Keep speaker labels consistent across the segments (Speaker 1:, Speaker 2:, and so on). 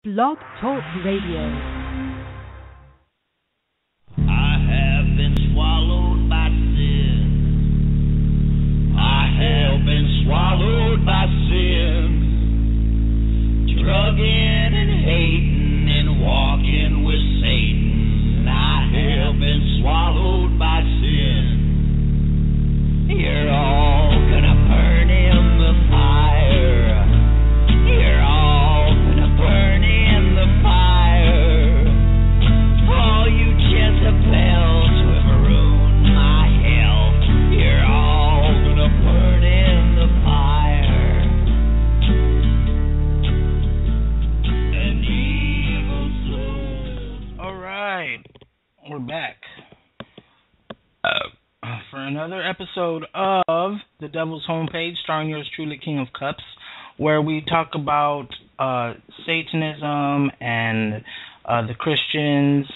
Speaker 1: Blog Talk Radio.
Speaker 2: I have been swallowed by sin. I have been swallowed by sin. Drugging and hating and walking with Satan. I have been swallowed by sin. You're all gonna burn in the fire. You're all gonna burn in the fire. All you Jezebels will ruin my hell. You're all gonna burn in the fire. An evil soul.
Speaker 3: Alright, we're back for another episode of The Devil's Homepage, starring yours truly, King of Cups, where we talk about Satanism and the Christians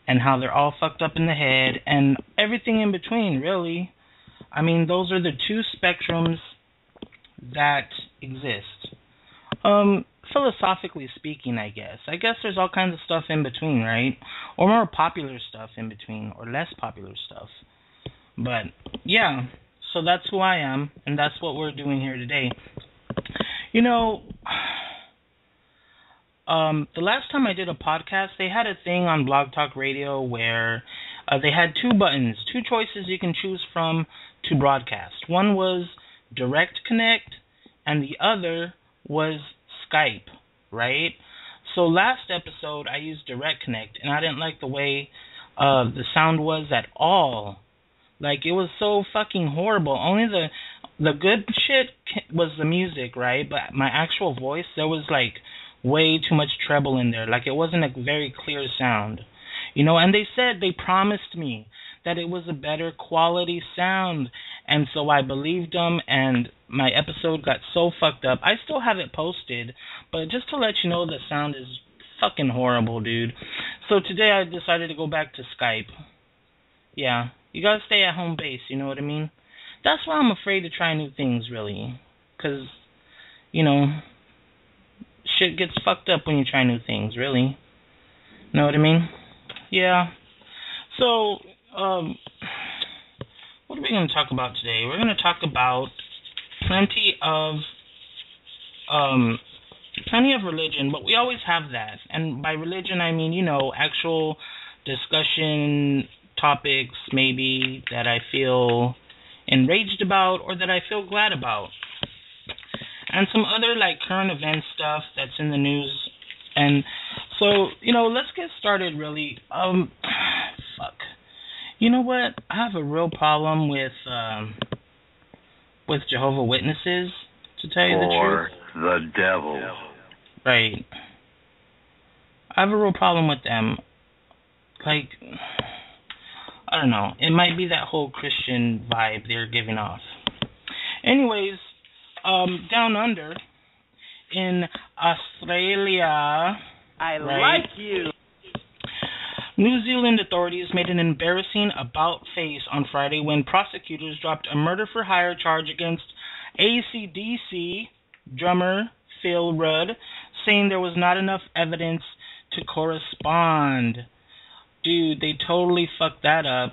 Speaker 3: and how they're all fucked up in the head and everything in between, really. I mean, those are the two spectrums that exist. Philosophically speaking, I guess there's all kinds of stuff in between, right? Or more popular stuff in between, or less popular stuff. But, yeah, so that's who I am, and that's what we're doing here today. You know, the last time I did a podcast, they had a thing on Blog Talk Radio where they had two buttons, two choices you can choose from to broadcast. One was Direct Connect, and the other was Skype, right? So last episode, I used Direct Connect, and I didn't like the way the sound was at all. Like, it was so fucking horrible. Only the good shit was the music, right? But my actual voice, there was, like, way too much treble in there. Like, it wasn't a very clear sound. You know, and they promised me that it was a better quality sound. And so I believed them, and my episode got so fucked up. I still have it posted, but just to let you know, the sound is fucking horrible, dude. So today I decided to go back to Skype. Yeah, you gotta stay at home base, you know what I mean? That's why I'm afraid to try new things, really. Because, you know, shit gets fucked up when you try new things, really. Know what I mean? Yeah. So, what are we going to talk about today? We're going to talk about plenty of religion, but we always have that. And by religion, I mean, you know, actual discussion topics, maybe, that I feel enraged about or that I feel glad about. And some other, like, current event stuff that's in the news. And so, you know, let's get started, really. Fuck. You know what? I have a real problem with Jehovah's Witnesses, to tell you the truth.
Speaker 2: Or the devil.
Speaker 3: Right. I have a real problem with them. Like, I don't know. It might be that whole Christian vibe they're giving off. Anyways, down under, in Australia...
Speaker 4: I like you.
Speaker 3: New Zealand authorities made an embarrassing about-face on Friday when prosecutors dropped a murder-for-hire charge against AC/DC drummer Phil Rudd, saying there was not enough evidence to correspond. Dude, they totally fucked that up.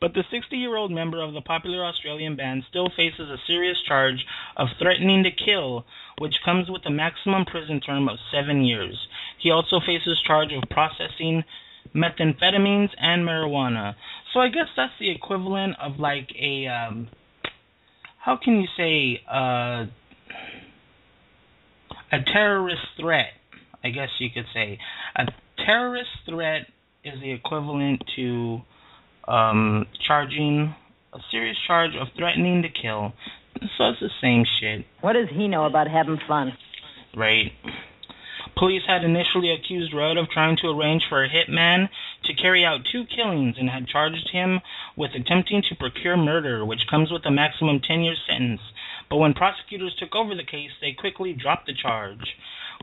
Speaker 3: But the 60-year-old member of the popular Australian band still faces a serious charge of threatening to kill, which comes with a maximum prison term of 7 years. He also faces charge of processing methamphetamines and marijuana. So I guess that's the equivalent of like a, how can you say, a terrorist threat, I guess you could say. A terrorist threat is the equivalent to charging a serious charge of threatening to kill. So it's the same shit.
Speaker 4: What does he know about having fun?
Speaker 3: Right. Police had initially accused Rudd of trying to arrange for a hitman to carry out 2 killings and had charged him with attempting to procure murder, which comes with a maximum 10-year sentence. But when prosecutors took over the case, they quickly dropped the charge.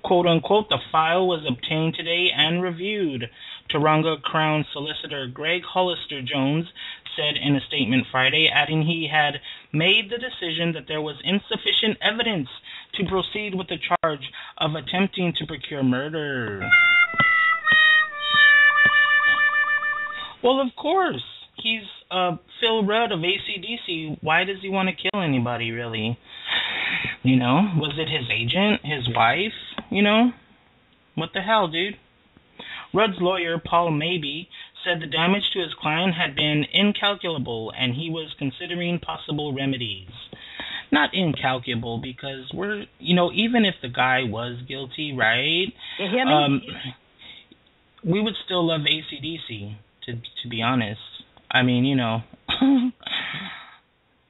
Speaker 3: quote-unquote, the file was obtained today and reviewed, Taronga Crown Solicitor Greg Hollister Jones said in a statement Friday, adding he had made the decision that there was insufficient evidence to proceed with the charge of attempting to procure murder. Well, of course. He's Phil Rudd of AC/DC. Why does he want to kill anybody, really? You know, was it his agent, his wife? You know, what the hell, dude? Rudd's lawyer, Paul Mabey, said the damage to his client had been incalculable and he was considering possible remedies. Not incalculable because we're, you know, even if the guy was guilty, right?
Speaker 4: You hear me?
Speaker 3: We would still love AC/DC, to be honest. I mean, you know,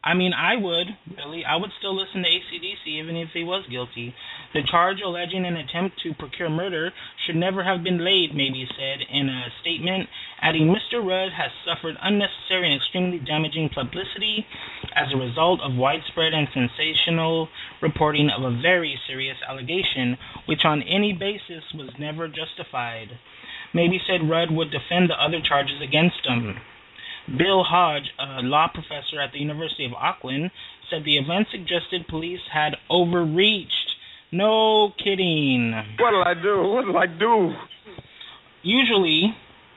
Speaker 3: I mean, I would still listen to AC/DC even if he was guilty. The charge alleging an attempt to procure murder should never have been laid, Mabey said in a statement, adding Mr. Rudd has suffered unnecessary and extremely damaging publicity as a result of widespread and sensational reporting of a very serious allegation, which on any basis was never justified. Mabey said Rudd would defend the other charges against him. Bill Hodge, a law professor at the University of Auckland, said the event suggested police had overreached. No kidding.
Speaker 5: What'll I do?
Speaker 3: Usually,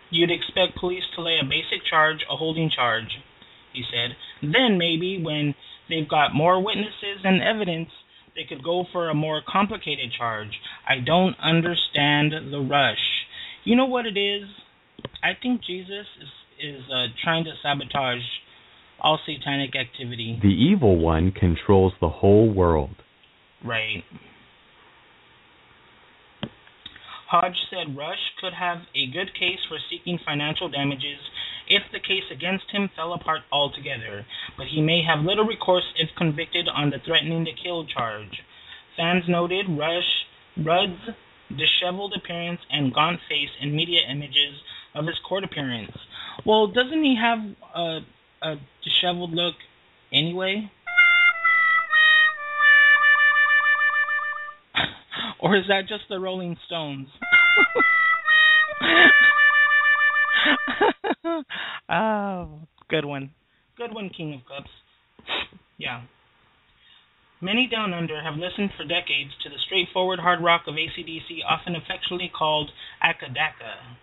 Speaker 3: you'd expect police to lay a basic charge, a holding charge, he said. Then maybe when they've got more witnesses and evidence, they could go for a more complicated charge. I don't understand the rush. You know what it is? I think Jesus is trying to sabotage all satanic activity.
Speaker 6: The evil one controls the whole world.
Speaker 3: Right. Hodge said Rush could have a good case for seeking financial damages if the case against him fell apart altogether, but he may have little recourse if convicted on the threatening to kill charge. Fans noted Rudd's disheveled appearance and gaunt face in media images of his court appearance. Well, doesn't he have a disheveled look anyway? Or is that just the Rolling Stones? Oh, good one. Good one, King of Cups. Yeah. Many down under have listened for decades to the straightforward hard rock of AC/DC, often affectionately called Akadaka.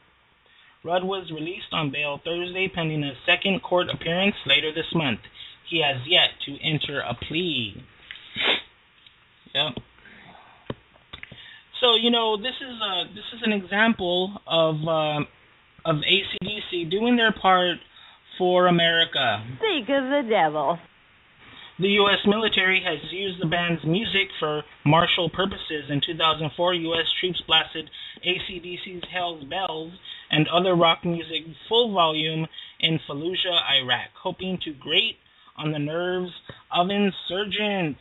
Speaker 3: Rudd was released on bail Thursday pending a second court appearance later this month. He has yet to enter a plea. Yep. So, you know, this is an example of AC/DC doing their part for America.
Speaker 4: Speak of the devil.
Speaker 3: The U.S. military has used the band's music for martial purposes. In 2004, U.S. troops blasted AC/DC's Hell's Bells and other rock music full volume in Fallujah, Iraq, hoping to grate on the nerves of insurgents.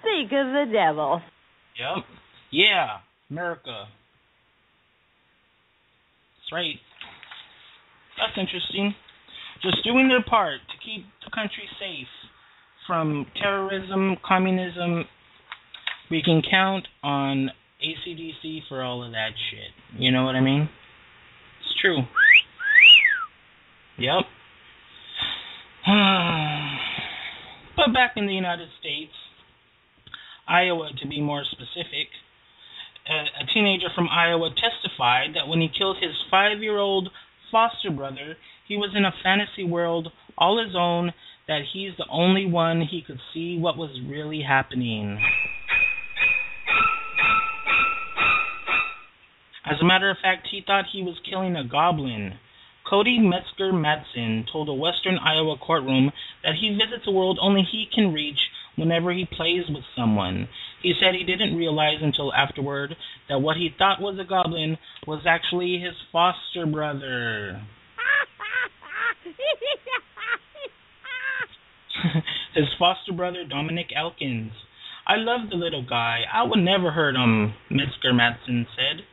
Speaker 4: Speak of the devil.
Speaker 3: Yep. Yeah, America. That's right. That's interesting. Just doing their part to keep the country safe from terrorism, communism. We can count on AC/DC for all of that shit. You know what I mean? It's true. Yep. But back in the United States, Iowa to be more specific, a teenager from Iowa testified that when he killed his 5-year-old foster brother, he was in a fantasy world all his own, that he's the only one he could see what was really happening. As a matter of fact, he thought he was killing a goblin. Cody Metzger-Madsen told a Western Iowa courtroom that he visits a world only he can reach whenever he plays with someone. He said he didn't realize until afterward that what he thought was a goblin was actually his foster brother. His foster brother, Dominic Elkins. I love the little guy. I would never hurt him, Metzger-Madsen said.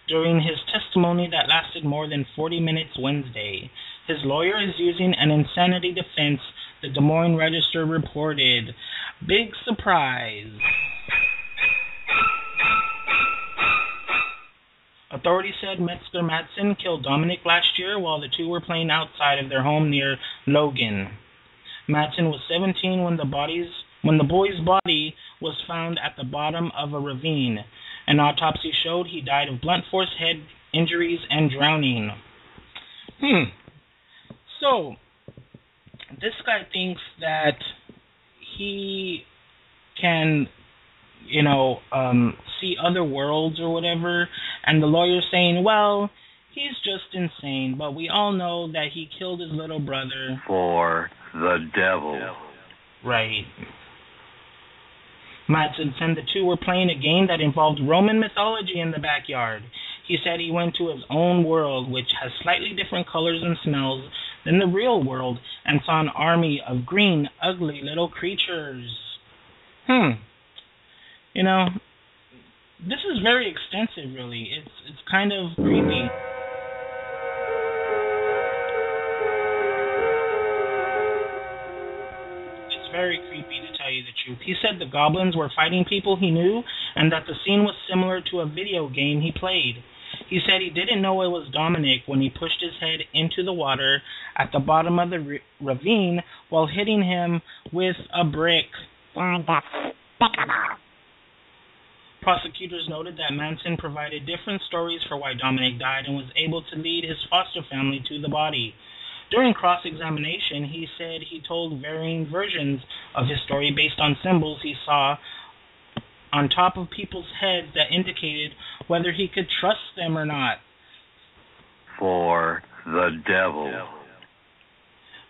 Speaker 3: During his testimony that lasted more than 40 minutes Wednesday, his lawyer is using an insanity defense, the Des Moines Register reported. Big surprise. Authorities said Metzger Madsen killed Dominic last year while the two were playing outside of their home near Logan. Madsen was 17 when the boy's body was found at the bottom of a ravine. An autopsy showed he died of blunt force head injuries and drowning. So, this guy thinks that he can, see other worlds or whatever, and the lawyer's saying, well, he's just insane, but we all know that he killed his little brother.
Speaker 7: For the devil.
Speaker 3: Right. Madsen said the two were playing a game that involved Roman mythology in the backyard. He said he went to his own world, which has slightly different colors and smells than the real world, and saw an army of green, ugly little creatures. This is very extensive, really. It's kind of creepy. It's very creepy, to tell you the truth. He said the goblins were fighting people he knew, and that the scene was similar to a video game he played. He said he didn't know it was Dominic when he pushed his head into the water at the bottom of the ravine while hitting him with a brick. Prosecutors noted that Madsen provided different stories for why Dominic died and was able to lead his foster family to the body. During cross-examination, he said he told varying versions of his story based on symbols he saw on top of people's heads that indicated whether he could trust them or not.
Speaker 7: For the devil.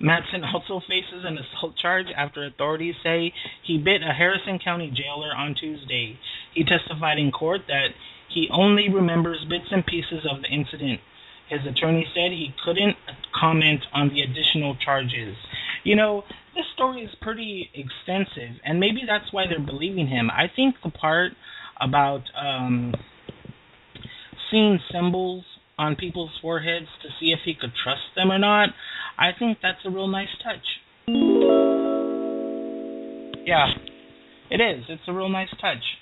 Speaker 3: Madsen also faces an assault charge after authorities say he bit a Harrison County jailer on Tuesday. He testified in court that he only remembers bits and pieces of the incident. His attorney said he couldn't comment on the additional charges. This story is pretty extensive, and maybe that's why they're believing him. I think the part about seeing symbols on people's foreheads to see if he could trust them or not, I think that's a real nice touch. Yeah, it is. It's a real nice touch.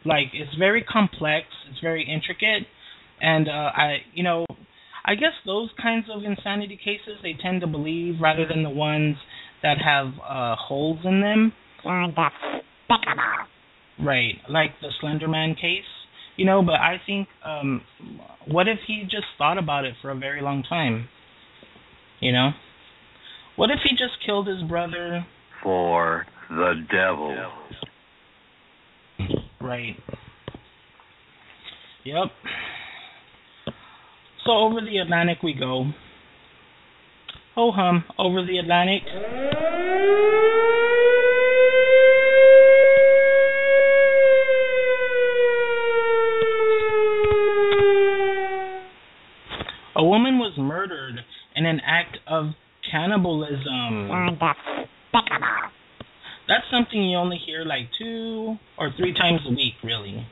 Speaker 3: It's very complex, it's very intricate, and I guess those kinds of insanity cases they tend to believe rather than the ones that have holes in them. Right, like the Slender Man case, but I think, what if he just thought about it for a very long time? What if he just killed his brother?
Speaker 7: For the devil.
Speaker 3: Right. Yep. So over the Atlantic we go. Ho-hum, over the Atlantic. A woman was murdered in an act of cannibalism. That's something you only hear 2 or 3 times a week, really.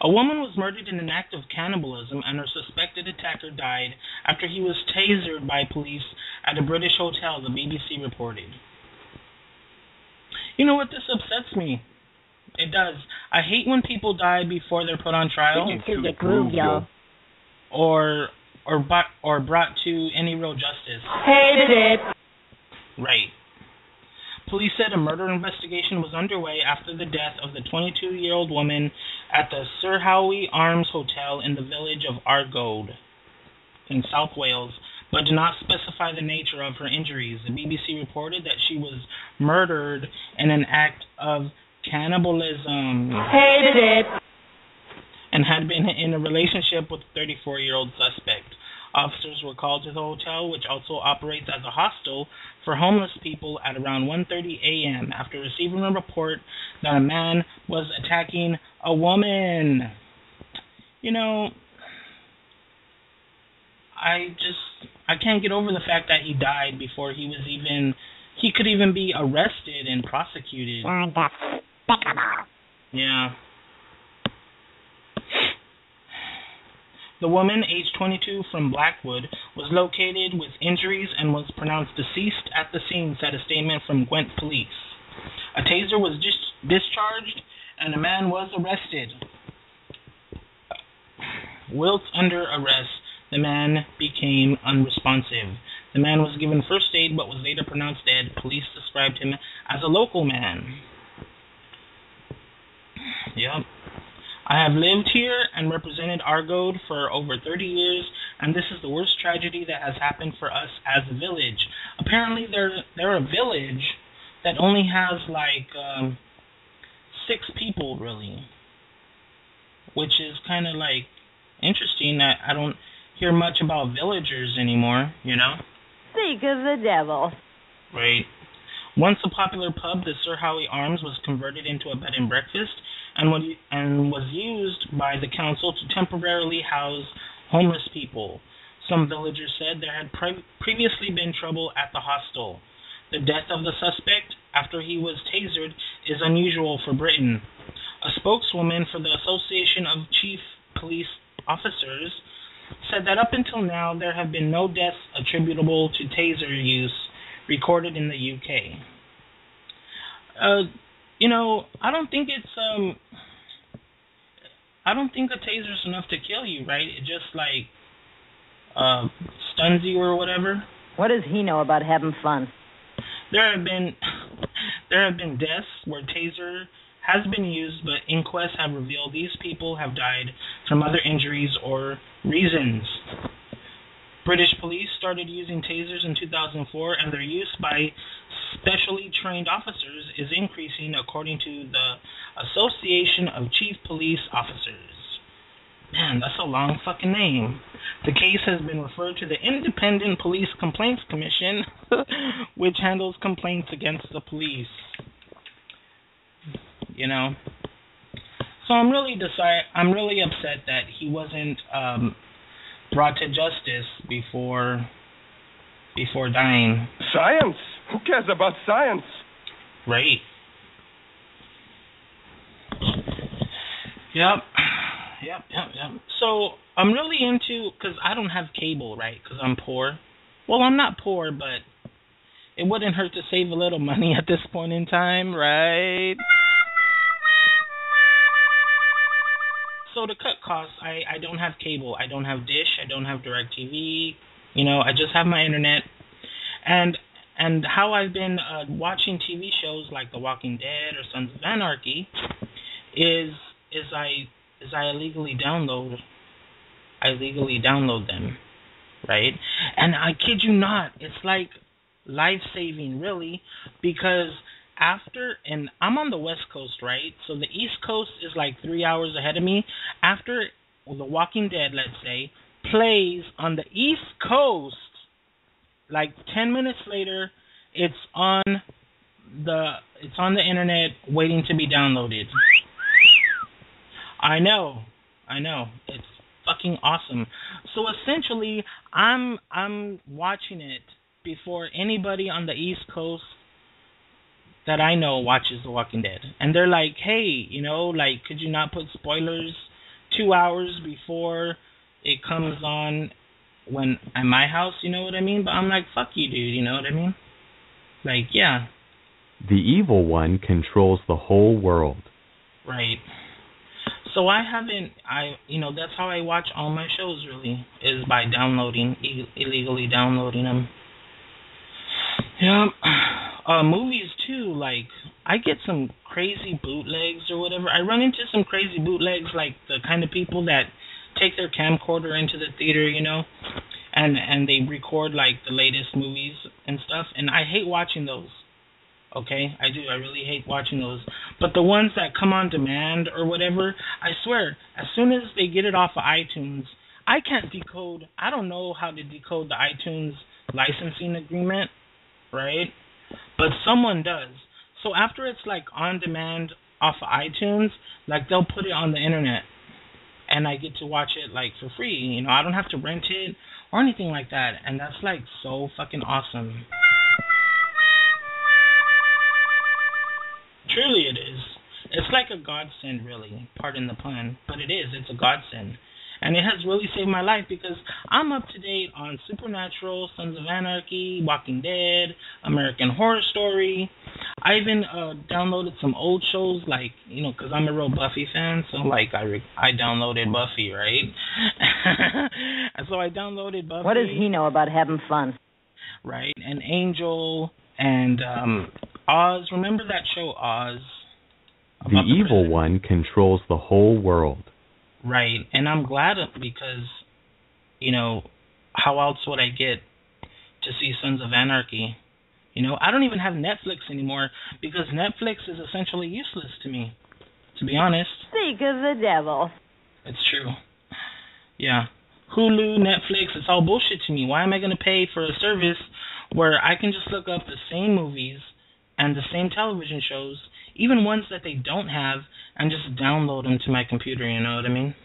Speaker 3: A woman was murdered in an act of cannibalism, and her suspected attacker died after he was tasered by police at a British hotel, the BBC reported. You know what? This upsets me. It does. I hate when people die before they're put on trial.
Speaker 4: To the groove, y'all.
Speaker 3: Or brought to any real justice.
Speaker 4: Hated it.
Speaker 3: Right. Police said a murder investigation was underway after the death of the 22-year-old woman at the Sir Howie Arms Hotel in the village of Argode in South Wales, but did not specify the nature of her injuries. The BBC reported that she was murdered in an act of cannibalism.
Speaker 4: Hated it.
Speaker 3: And had been in a relationship with a 34-year-old suspect. Officers were called to the hotel, which also operates as a hostel for homeless people, at around 1:30 a.m. after receiving a report that a man was attacking a woman. I can't get over the fact that he died before he could even be arrested and prosecuted. Yeah. The woman, aged 22, from Blackwood, was located with injuries and was pronounced deceased at the scene, said a statement from Gwent Police. A taser was discharged and a man was arrested. Whilst under arrest, the man became unresponsive. The man was given first aid but was later pronounced dead. Police described him as a local man. Yep. I have lived here and represented Argode for over 30 years, and this is the worst tragedy that has happened for us as a village. Apparently, they're a village that only has like 6 people, really, which is kind of like interesting. I don't hear much about villagers anymore, you know?
Speaker 4: Speak of the devil.
Speaker 3: Right. Once a popular pub, the Sir Howie Arms was converted into a bed and breakfast and was used by the council to temporarily house homeless people. Some villagers said there had previously been trouble at the hostel. The death of the suspect after he was tasered is unusual for Britain. A spokeswoman for the Association of Chief Police Officers said that up until now there have been no deaths attributable to taser use recorded in the UK. You know, I don't think a taser's enough to kill you, right? It just like stuns you or whatever.
Speaker 4: What does he know about having fun?
Speaker 3: There have been deaths where taser has been used, but inquests have revealed these people have died from other injuries or reasons. British police started using tasers in 2004, and their use by specially trained officers is increasing, according to the Association of Chief Police Officers. Man, that's a long fucking name. The case has been referred to the Independent Police Complaints Commission, which handles complaints against the police. You know? So I'm really upset that he wasn't brought to justice before dying.
Speaker 5: Science? Who cares about science?
Speaker 3: Right. Yep. So I'm really into, because I don't have cable, right? Because I'm poor. Well, I'm not poor, but it wouldn't hurt to save a little money at this point in time, right? So to cut costs, I don't have cable. I don't have Dish. I don't have DirecTV. You know, I just have my internet. And how I've been watching TV shows like The Walking Dead or Sons of Anarchy is I illegally download them, right? And I kid you not, it's like life-saving, really, because and I'm on the West Coast, right? So the East Coast is like 3 hours ahead of me. After The Walking Dead, let's say, plays on the East Coast, like 10 minutes later, it's on the internet waiting to be downloaded. I know. It's fucking awesome. So essentially, I'm watching it before anybody on the East Coast that I know watches The Walking Dead. And they're like, hey, you know, like, could you not put spoilers 2 hours before it comes on when at my house, you know what I mean? But I'm like, fuck you, dude, you know what I mean? Like, yeah.
Speaker 6: The evil one controls the whole world.
Speaker 3: Right. So that's how I watch all my shows, really, is by illegally downloading them. Yeah. Movies, too, like, I get some crazy bootlegs or whatever. I run into some crazy bootlegs, like the kind of people that take their camcorder into the theater, you know, and they record, like, the latest movies and stuff, and I hate watching those. Okay, I do. I really hate watching those. But the ones that come on demand or whatever, I swear, as soon as they get it off of iTunes, I can't decode. I don't know how to decode the iTunes licensing agreement, right? But someone does. So after it's like on demand off of iTunes, like they'll put it on the internet, and I get to watch it like for free. You know, I don't have to rent it or anything like that, and that's like so fucking awesome. Truly it is. It's like a godsend, really. Pardon the pun. But it is. It's a godsend. And it has really saved my life because I'm up to date on Supernatural, Sons of Anarchy, Walking Dead, American Horror Story. I even downloaded some old shows, like, you know, because I'm a real Buffy fan, so, like, I downloaded Buffy, right? And so I downloaded Buffy.
Speaker 4: What does he know about having fun?
Speaker 3: Right, and Angel, and Oz. Remember that show, Oz?
Speaker 6: The evil one controls the whole world.
Speaker 3: Right, and I'm glad because, you know, how else would I get to see Sons of Anarchy? You know, I don't even have Netflix anymore because Netflix is essentially useless to me, to be honest.
Speaker 4: Seek of the devil.
Speaker 3: It's true. Yeah. Hulu, Netflix, it's all bullshit to me. Why am I going to pay for a service where I can just look up the same movies and the same television shows, even ones that they don't have, and just download them to my computer, you know what I mean?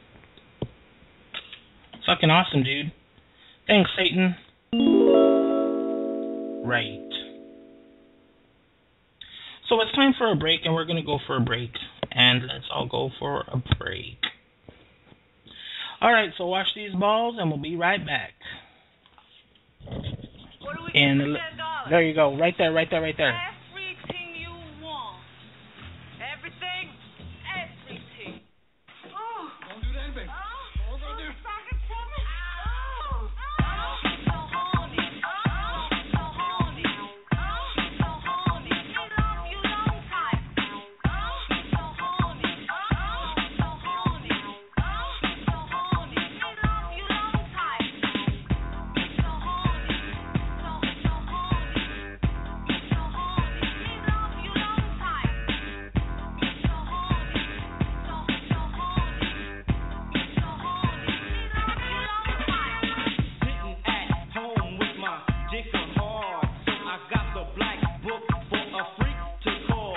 Speaker 3: Fucking awesome, dude. Thanks, Satan. Right. So it's time for a break, and we're going to go for a break. And let's all go for a break. All right, so wash these balls, and we'll be right back.
Speaker 8: What do we
Speaker 3: And
Speaker 8: get for $10?
Speaker 3: there you go, right there.
Speaker 8: Everything you want. Everything. Oh.
Speaker 5: Don't do that, baby.
Speaker 8: Oh,
Speaker 5: Don't do
Speaker 8: stop it to me. Oh. So horny. So horny. So horny. I love you long time. So horny. So horny. So horny. I love you long time. So horny. So horny. So horny. I love you long time. So horny. So horny. So horny. I love you long time.
Speaker 2: Sitting at home with my dick on hard, so I got the black book for a freak to call.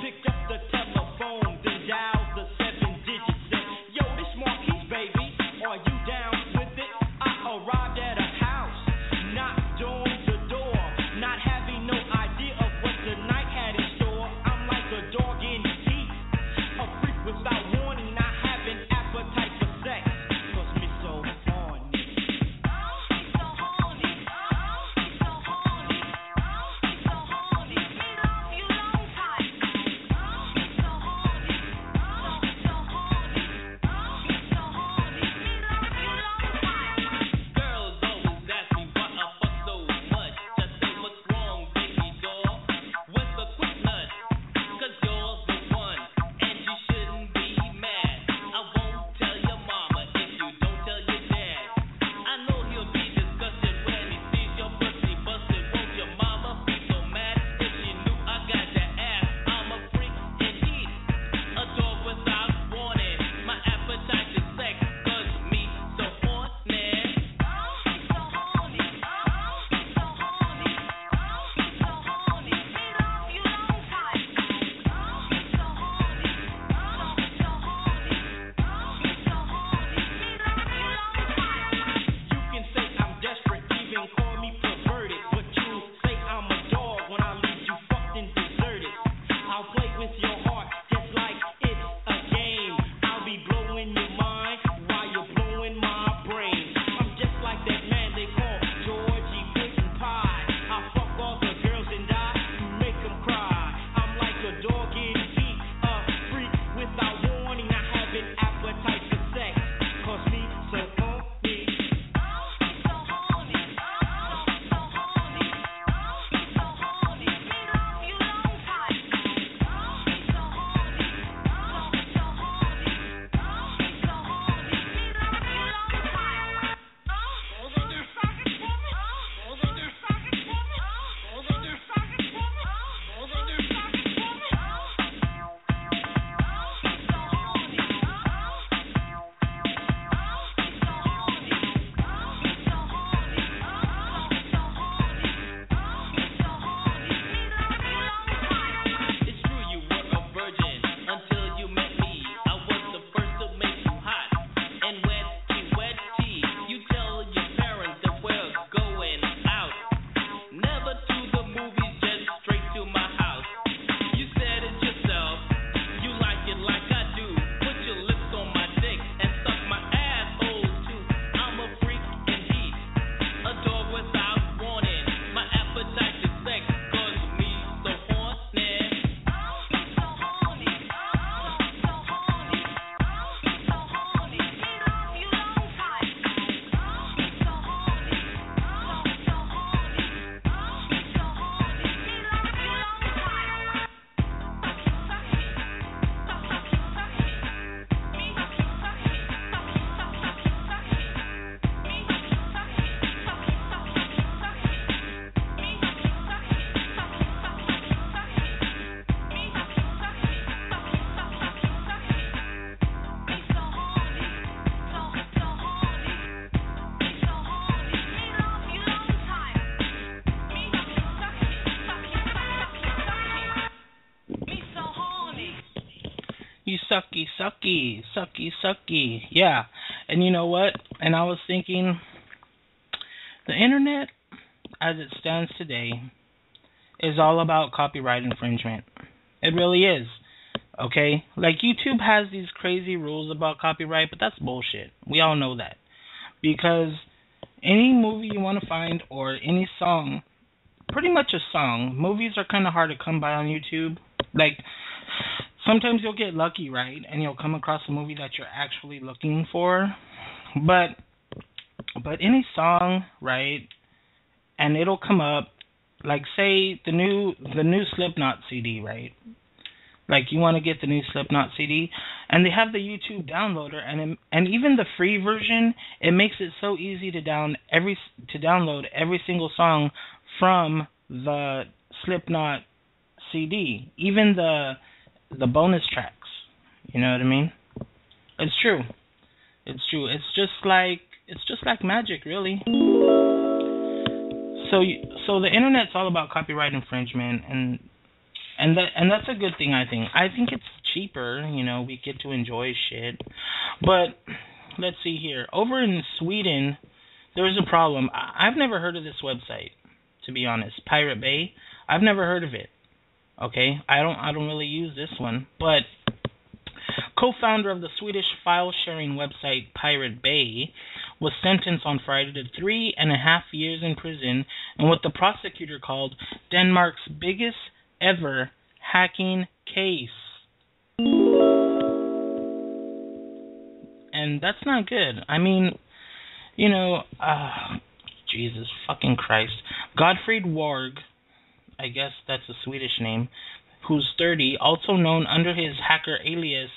Speaker 2: Picked up the telephone, then dialed the 7-digit set. Yo, this Marquise, baby, are you down with it? I arrived at a house, knocked on the door, not having no idea of what the night had in store. I'm like a dog in heat, a freak without warning, not having appetite for sex. 'Cause me so horny.
Speaker 8: So horny. So horny. So horny. I love you long time. So horny. So horny. So horny. I love you long time.
Speaker 2: Girls always ask me why I fuck so much. Just say what's wrong, baby doll. What's the quick nut? 'Cause you're the one, and you shouldn't be mad. I won't tell your mama if you don't tell your dad. I know he'll be disgusted when he sees your pussy busted. Won't your mama be so mad if she knew I got your ass? I'm a freak indeed, a dog without warning. My appetite is sex, 'cause me so horny.
Speaker 8: So horny. So horny. So horny. I love you long time. So horny. So horny. So horny. I love you long time.
Speaker 2: You can say I'm desperate, even call me perverted, but you say I'm a dog when I leave you fucked and deserted. I'll play with your heart just like it's a game. I'll be blowing your mind while you're blowing my brain. I'm just like that man they call Georgie Puddin' Pie. I fuck all the girls and I make them cry. I'm like a dog in heat, a freak without warning, not having appetite for sex. 'Cause me so horny.
Speaker 8: So horny. So horny. So horny. I love you long time. So horny.
Speaker 3: sucky. Yeah. And you know what? And I was thinking, the internet, as it stands today, is all about copyright infringement. It really is. Okay? Like, YouTube has these crazy rules about copyright, but that's bullshit. We all know that. Because any movie you want to find, or any song, pretty much a song, movies are kind of hard to come by on YouTube. Like, sometimes you'll get lucky, right? And you'll come across a movie that you're actually looking for. But any song, right? And it'll come up, like, say the new Slipknot CD, right? Like, you want to get the new Slipknot CD, and they have the YouTube downloader, and even the free version, it makes it so easy to download every single song from the Slipknot CD, even the bonus tracks. You know what I mean? It's true. It's just like magic, really. So the internet's all about copyright infringement, and that's a good thing, I think. I think it's cheaper, you know, we get to enjoy shit. But let's see here. Over in Sweden, there's a problem. I've never heard of this website, to be honest. Pirate Bay. I've never heard of it. Okay? I don't really use this one, but co-founder of the Swedish file-sharing website Pirate Bay was sentenced on Friday to 3.5 years in prison in what the prosecutor called Denmark's biggest ever hacking case. And that's not good. I mean, you know, Jesus fucking Christ. Gottfried Warg, I guess that's a Swedish name, who's 30, also known under his hacker alias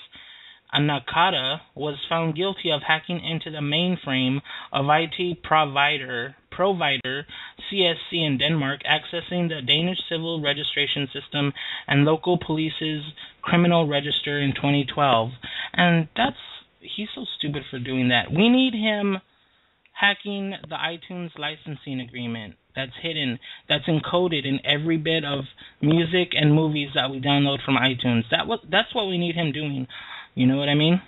Speaker 3: Anakata, was found guilty of hacking into the mainframe of IT provider CSC in Denmark, accessing the Danish civil registration system and local police's criminal register in 2012. And he's so stupid for doing that. We need him hacking the iTunes licensing agreement that's hidden, that's encoded in every bit of music and movies that we download from iTunes. That's what we need him doing. You know what I mean?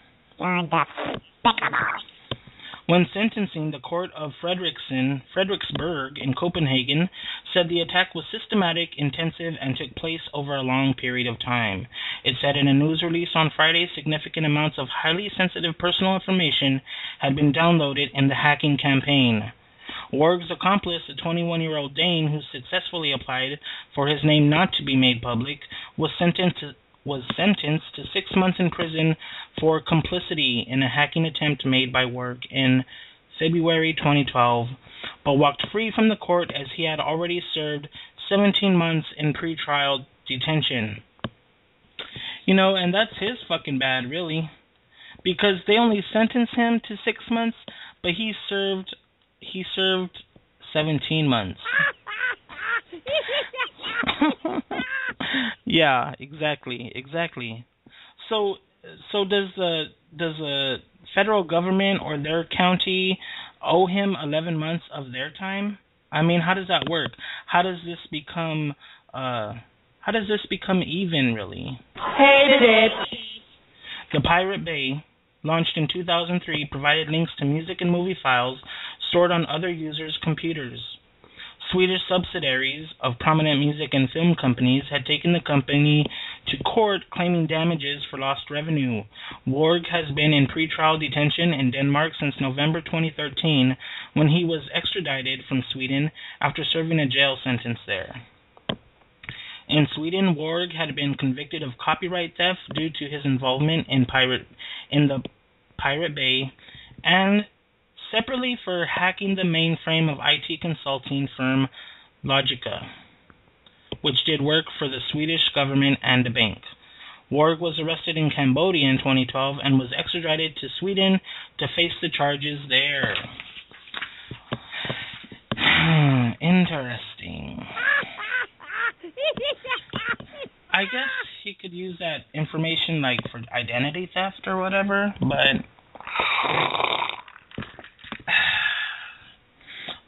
Speaker 3: When sentencing, the court of Frederiksberg in Copenhagen said the attack was systematic, intensive, and took place over a long period of time. It said in a news release on Friday significant amounts of highly sensitive personal information had been downloaded in the hacking campaign. Warg's accomplice, a 21-year-old Dane who successfully applied for his name not to be made public, was sentenced to 6 months in prison for complicity in a hacking attempt made by Warg in February 2012, but walked free from the court as he had already served 17 months in pretrial detention. You know, and that's his fucking bad, really, because they only sentenced him to 6 months, but he served 17 months. Yeah, exactly. So does the federal government or their county owe him 11 months of their time? I mean, how does that work? How does this become even, really?
Speaker 4: Hated it.
Speaker 3: The Pirate Bay, launched in 2003, provided links to music and movie files stored on other users' computers. Swedish subsidiaries of prominent music and film companies had taken the company to court claiming damages for lost revenue. Warg has been in pretrial detention in Denmark since November 2013, when he was extradited from Sweden after serving a jail sentence there. In Sweden, Warg had been convicted of copyright theft due to his involvement in the Pirate Bay, and separately for hacking the mainframe of IT consulting firm Logica, which did work for the Swedish government and a bank. Warg was arrested in Cambodia in 2012 and was extradited to Sweden to face the charges there. Interesting. I guess he could use that information like for identity theft or whatever, but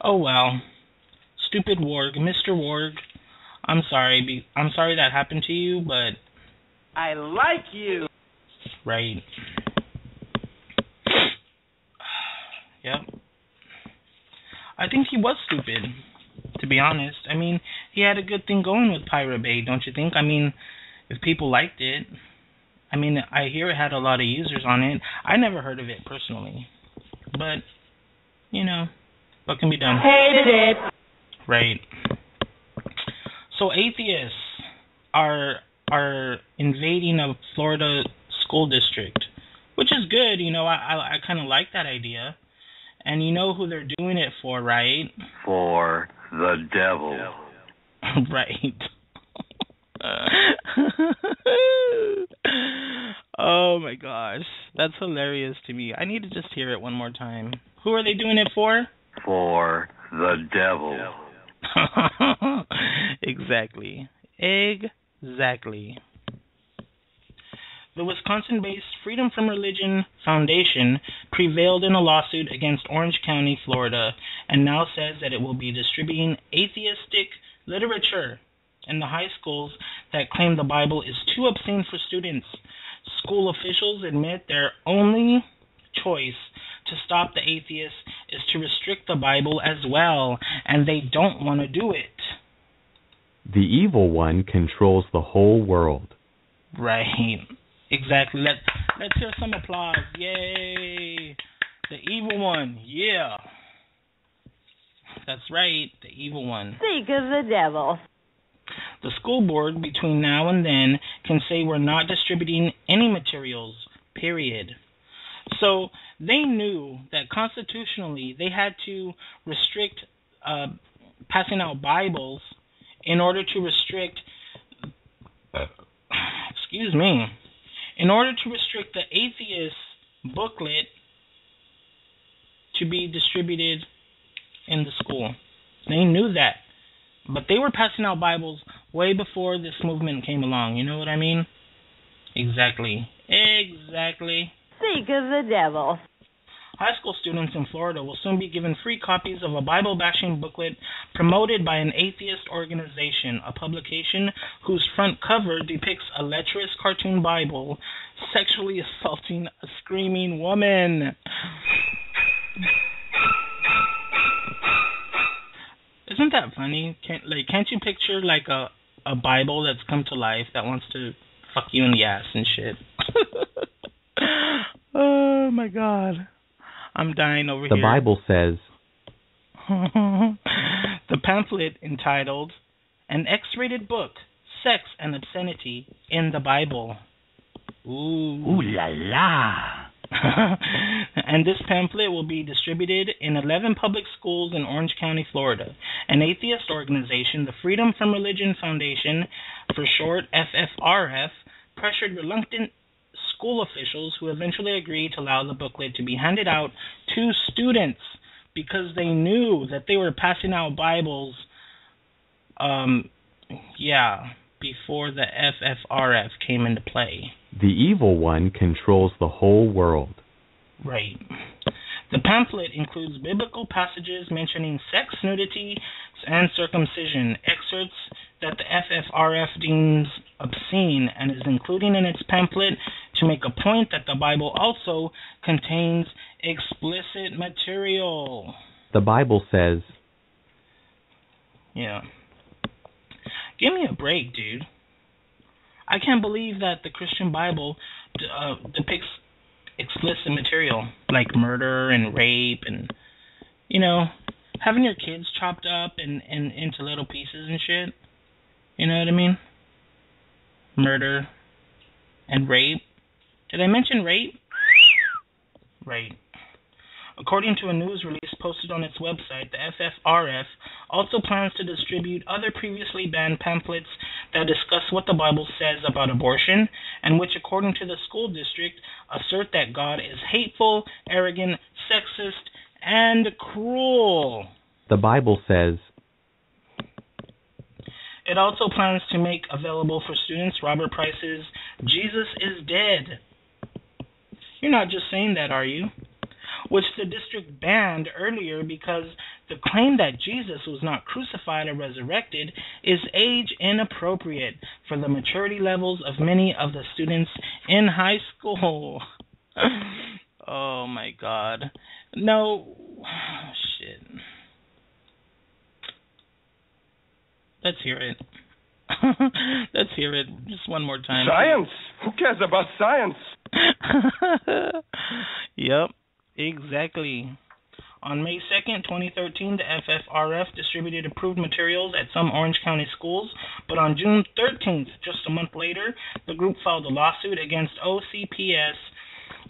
Speaker 3: oh well. Stupid Warg. Mr. Warg, I'm sorry that happened to you, but
Speaker 5: I like you.
Speaker 3: Right. Yep. I think he was stupid, to be honest. I mean, he had a good thing going with Pirate Bay, don't you think? I mean, if people liked it. I mean, I hear it had a lot of users on it. I never heard of it personally. But, you know, what can be done?
Speaker 4: Hated it.
Speaker 3: Right. So atheists are invading a Florida school district, which is good. You know, I kind of like that idea. And you know who they're doing it for, right?
Speaker 7: For the devil.
Speaker 3: Right. Oh my gosh, that's hilarious to me. I need to just hear it one more time. Who are they doing it for?
Speaker 7: For the devil.
Speaker 3: Exactly. The Wisconsin-based Freedom from Religion Foundation prevailed in a lawsuit against Orange County, Florida, and now says that it will be distributing atheistic literature in the high schools that claim the Bible is too obscene for students. School officials admit their only choice to stop the atheists is to restrict the Bible as well, and they don't want to do it.
Speaker 6: The evil one controls the whole world.
Speaker 3: Right. Exactly. Let's hear some applause. Yay! The evil one. Yeah. That's right. The evil one.
Speaker 4: Speak of the devil.
Speaker 3: The school board, between now and then, can say we're not distributing any materials, period. So they knew that constitutionally they had to restrict passing out Bibles in order to restrict, in order to restrict the atheist booklet to be distributed in the school. They knew that. But they were passing out Bibles way before this movement came along. You know what I mean? Exactly.
Speaker 4: Speak of the devil.
Speaker 3: High school students in Florida will soon be given free copies of a Bible-bashing booklet promoted by an atheist organization, a publication whose front cover depicts a lecherous cartoon Bible sexually assaulting a screaming woman. Isn't that funny? Can't you picture like a Bible that's come to life that wants to fuck you in the ass and shit? Oh my God. I'm dying over here.
Speaker 6: The Bible says.
Speaker 3: The pamphlet entitled An X-Rated Book, Sex and Obscenity in the Bible. Ooh la la. And this pamphlet will be distributed in 11 public schools in Orange County, Florida. An atheist organization, the Freedom from Religion Foundation, for short FFRF, pressured reluctant school officials who eventually agreed to allow the booklet to be handed out to students because they knew that they were passing out Bibles before the FFRF came into play.
Speaker 6: The evil one controls the whole world.
Speaker 3: Right. The pamphlet includes biblical passages mentioning sex, nudity, and circumcision, excerpts that the FFRF deems obscene, and is including in its pamphlet to make a point that the Bible also contains explicit material.
Speaker 6: The Bible says.
Speaker 3: Yeah. Give me a break, dude. I can't believe that the Christian Bible depicts explicit material like murder and rape and, you know, having your kids chopped up and into little pieces and shit. You know what I mean? Murder and rape. Did I mention rape? Right. According to a news release posted on its website, the FFRF also plans to distribute other previously banned pamphlets that discuss what the Bible says about abortion, and which, according to the school district, assert that God is hateful, arrogant, sexist, and cruel.
Speaker 6: The Bible says.
Speaker 3: It also plans to make available for students Robert Price's Jesus is Dead. You're not just saying that, are you? Which the district banned earlier because The claim that Jesus was not crucified or resurrected is age inappropriate for the maturity levels of many of the students in high school. Oh my God. No. Shit. Let's hear it. Let's hear it just one more time.
Speaker 5: Science? Who cares about science?
Speaker 3: Yep, exactly. On May 2nd, 2013, the FFRF distributed approved materials at some Orange County schools, but on June 13th, just a month later, the group filed a lawsuit against OCPS,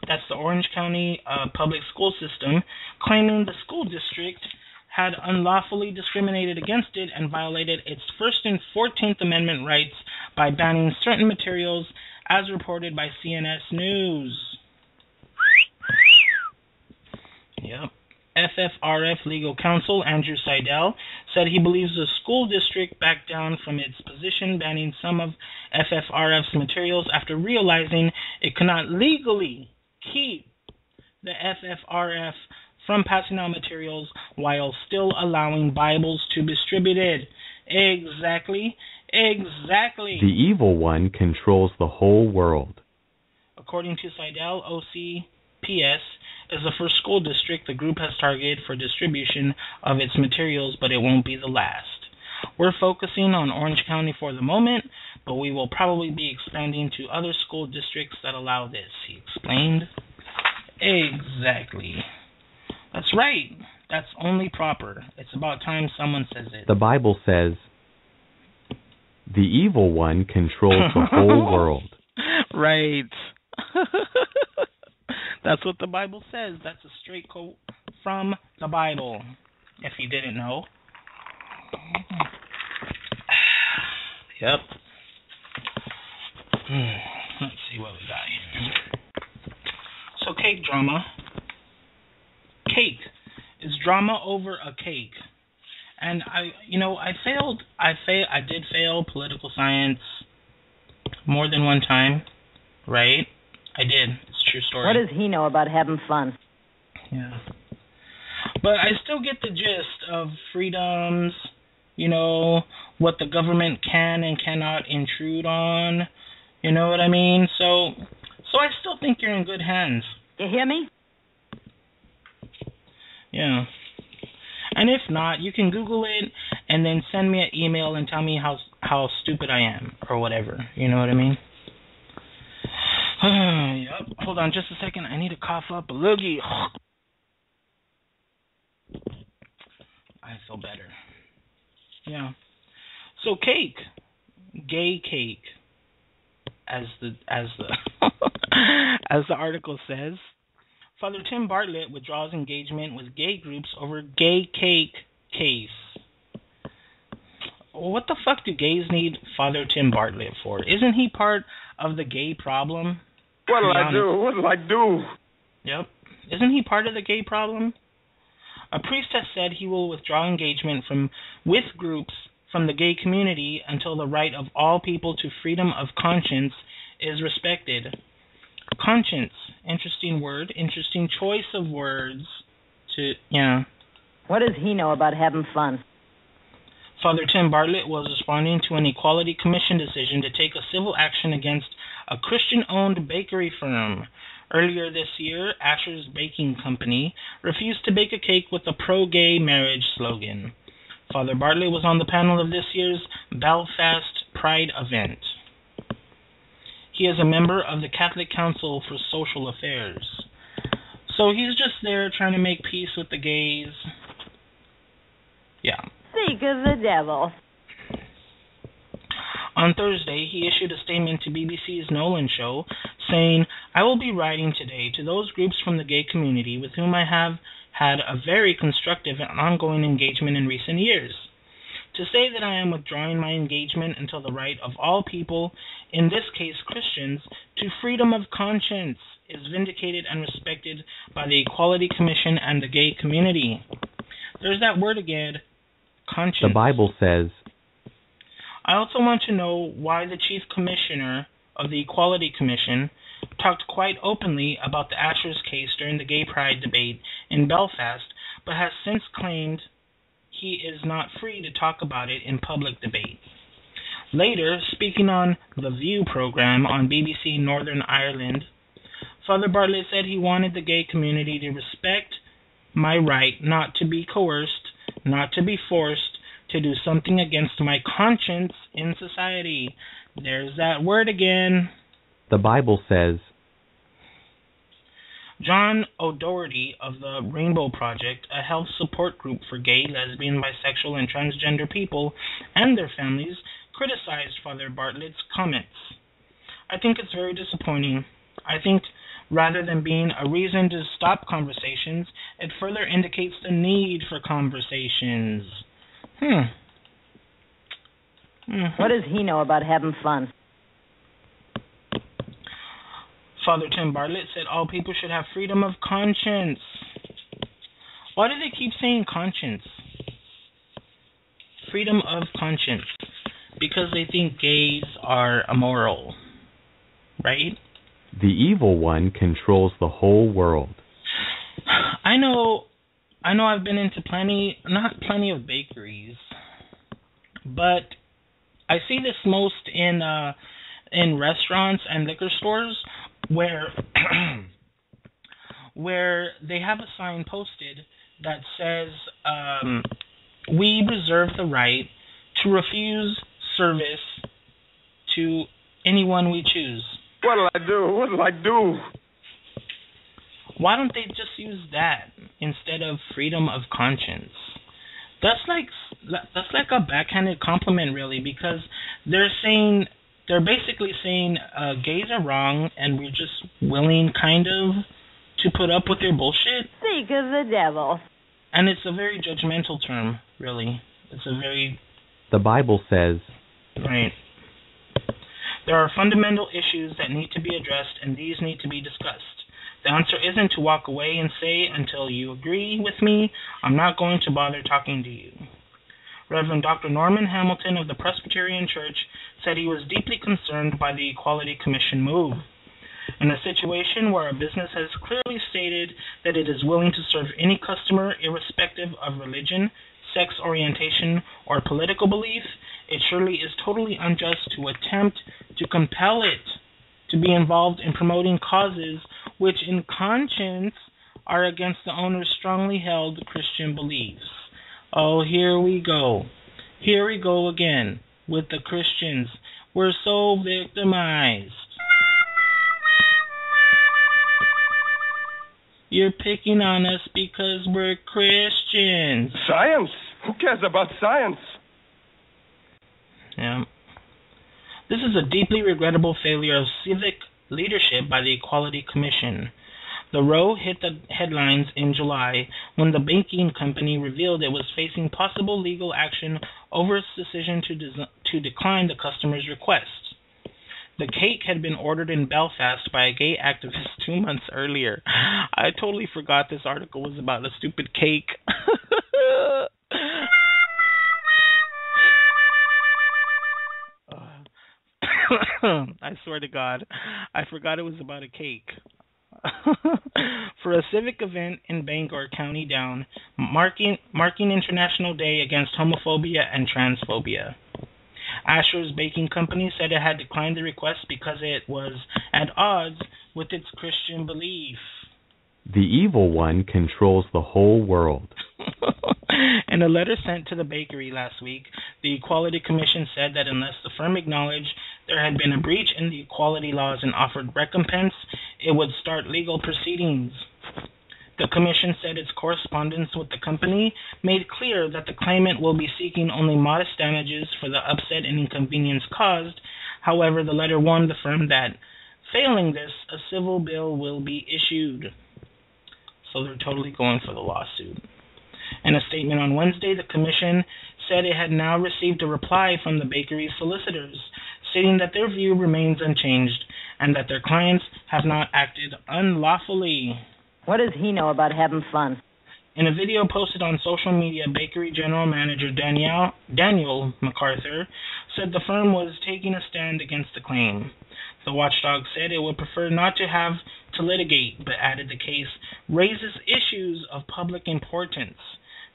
Speaker 3: that's the Orange County Public School System, claiming the school district had unlawfully discriminated against it and violated its First and 14th Amendment rights by banning certain materials as reported by CNS News. Yep. FFRF legal counsel Andrew Seidel said he believes the school district backed down from its position banning some of FFRF's materials after realizing it could not legally keep the FFRF from passing out materials while still allowing Bibles to be distributed. Exactly.
Speaker 6: The evil one controls the whole world.
Speaker 3: According to Seidel, OCPS is the first school district the group has targeted for distribution of its materials, but it won't be the last. We're focusing on Orange County for the moment, but we will probably be expanding to other school districts that allow this, he explained. Exactly. That's right. That's only proper. It's about time someone says it.
Speaker 6: The Bible says, the evil one controls the whole world.
Speaker 3: Right. That's what the Bible says. That's a straight quote from the Bible, if you didn't know. Yep. Let's see what we got here. So cake drama. Cake is drama over a cake. And I did fail political science more than one time, right? I did. It's a true story.
Speaker 4: What does he know about having fun?
Speaker 3: Yeah. But I still get the gist of freedoms, what the government can and cannot intrude on. You know what I mean? So I still think you're in good hands.
Speaker 4: You hear me?
Speaker 3: Yeah. And if not, you can Google it and then send me an email and tell me how stupid I am or whatever. You know what I mean? Yep. Hold on just a second. I need to cough up a loogie. I feel better. Yeah. So cake. Gay cake. As the as the article says. Father Tim Bartlett withdraws engagement with gay groups over gay cake case. What the fuck do gays need Father Tim Bartlett for? Isn't he part of the gay problem?
Speaker 5: What'll I do?
Speaker 3: Yep. Isn't he part of the gay problem? A priest has said he will withdraw engagement with groups from the gay community until the right of all people to freedom of conscience is respected. Conscience. Interesting word. Interesting choice of words.
Speaker 4: What does he know about having fun?
Speaker 3: Father Tim Bartlett was responding to an Equality Commission decision to take a civil action against a Christian-owned bakery firm. Earlier this year, Asher's Baking Company refused to bake a cake with a pro-gay marriage slogan. Father Bartlett was on the panel of this year's Belfast Pride event. He is a member of the Catholic Council for Social Affairs. So he's just there trying to make peace with the gays. Yeah.
Speaker 4: Speak of the devil.
Speaker 3: On Thursday, he issued a statement to BBC's Nolan Show saying, "I will be writing today to those groups from the gay community with whom I have had a very constructive and ongoing engagement in recent years. To say that I am withdrawing my engagement until the right of all people, in this case Christians, to freedom of conscience is vindicated and respected by the Equality Commission and the gay community." There's that word again, conscience.
Speaker 6: The Bible says,
Speaker 3: I also want to know why the Chief Commissioner of the Equality Commission talked quite openly about the Asher's case during the gay pride debate in Belfast, but has since claimed he is not free to talk about it in public debate. Later, speaking on The View program on BBC Northern Ireland, Father Bartlett said he wanted the gay community to respect my right not to be coerced, not to be forced to do something against my conscience in society. There's that word again.
Speaker 6: The Bible says,
Speaker 3: John O'Doherty of the Rainbow Project, a health support group for gay, lesbian, bisexual, and transgender people and their families, criticized Father Bartlett's comments. I think it's very disappointing. I think rather than being a reason to stop conversations, it further indicates the need for conversations.
Speaker 4: What does he know about having fun?
Speaker 3: Father Tim Bartlett said all people should have freedom of conscience. Why do they keep saying conscience? Freedom of conscience. Because they think gays are immoral. Right?
Speaker 6: the evil one controls the whole world.
Speaker 3: I know I've been into not plenty of bakeries, but I see this most in restaurants and liquor stores where where they have a sign posted that says, we reserve the right to refuse service to anyone we choose.
Speaker 5: What'll I do?
Speaker 3: Why don't they just use that instead of freedom of conscience? That's like a backhanded compliment, really, because they're basically saying gays are wrong and we're just willing, kind of, to put up with their bullshit.
Speaker 4: Speak of the devil.
Speaker 3: And it's a very judgmental term, really.
Speaker 6: The Bible says,
Speaker 3: right. There are fundamental issues that need to be addressed, and these need to be discussed. The answer isn't to walk away and say, until you agree with me, I'm not going to bother talking to you. Reverend Dr. Norman Hamilton of the Presbyterian Church said he was deeply concerned by the Equality Commission move. In a situation where a business has clearly stated that it is willing to serve any customer irrespective of religion, sex orientation, or political belief, it surely is totally unjust to attempt to compel it to be involved in promoting causes which in conscience are against the owner's strongly held Christian beliefs. Oh, here we go. Here we go again with the Christians. We're so victimized. You're picking on us because we're Christians.
Speaker 5: Science? Who cares about science?
Speaker 3: Yeah. This is a deeply regrettable failure of civic leadership by the Equality Commission. The row hit the headlines in July when the banking company revealed it was facing possible legal action over its decision to decline the customer's request. The cake had been ordered in Belfast by a gay activist 2 months earlier. I totally forgot this article was about a stupid cake. I swear to God, I forgot it was about a cake. For a civic event in Bangor, County Down, marking International Day Against Homophobia and Transphobia. Asher's Baking Company said it had declined the request because it was at odds with its Christian belief.
Speaker 6: The evil one controls the whole world.
Speaker 3: In a letter sent to the bakery last week, the Equality Commission said that unless the firm acknowledged there had been a breach in the equality laws and offered recompense, it would start legal proceedings. The Commission said its correspondence with the company made clear that the claimant will be seeking only modest damages for the upset and inconvenience caused. However, the letter warned the firm that, failing this, a civil bill will be issued. So they're totally going for the lawsuit. In a statement on Wednesday, the Commission said it had now received a reply from the bakery's solicitors, stating that their view remains unchanged and that their clients have not acted unlawfully.
Speaker 4: What does he know about having fun?
Speaker 3: In a video posted on social media, bakery general manager Daniel MacArthur said the firm was taking a stand against the claim. The watchdog said it would prefer not to have to litigate, but added the case raises issues of public importance.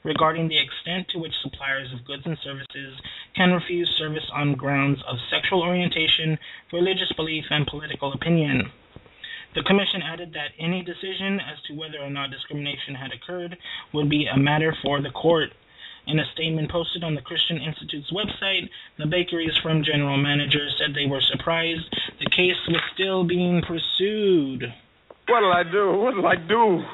Speaker 3: regarding the extent to which suppliers of goods and services can refuse service on grounds of sexual orientation, religious belief, and political opinion. The Commission added that any decision as to whether or not discrimination had occurred would be a matter for the court. In a statement posted on the Christian Institute's website, the bakery's firm general manager said they were surprised the case was still being pursued.
Speaker 5: What'll I do?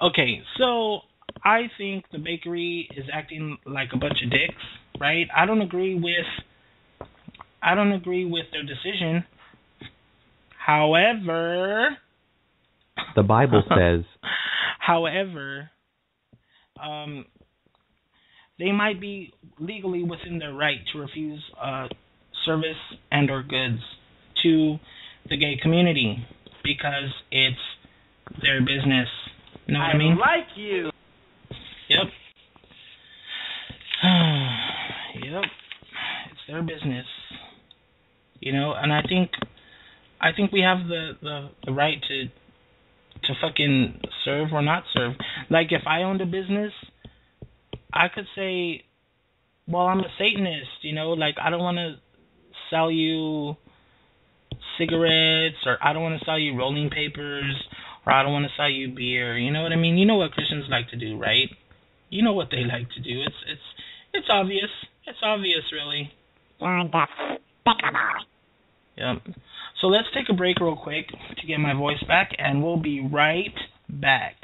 Speaker 3: Okay, so I think the bakery is acting like a bunch of dicks, right? I don't agree with their decision. However,
Speaker 6: the Bible says,
Speaker 3: however, they might be legally within their right to refuse service and or goods to the gay community because it's their business. You know what I mean?
Speaker 2: like you.
Speaker 3: Yep. Yep. It's their business. You know, and I think we have the right to fucking serve or not serve. Like, if I owned a business, I could say, well, I'm a Satanist, you know, like, I don't want to sell you cigarettes, or I don't want to sell you rolling papers, or I don't want to sell you beer, you know what I mean? You know what Christians like to do, right? You know what they like to do. It's obvious. It's obvious, really. Yep. So let's take a break real quick to get my voice back, and we'll be right back.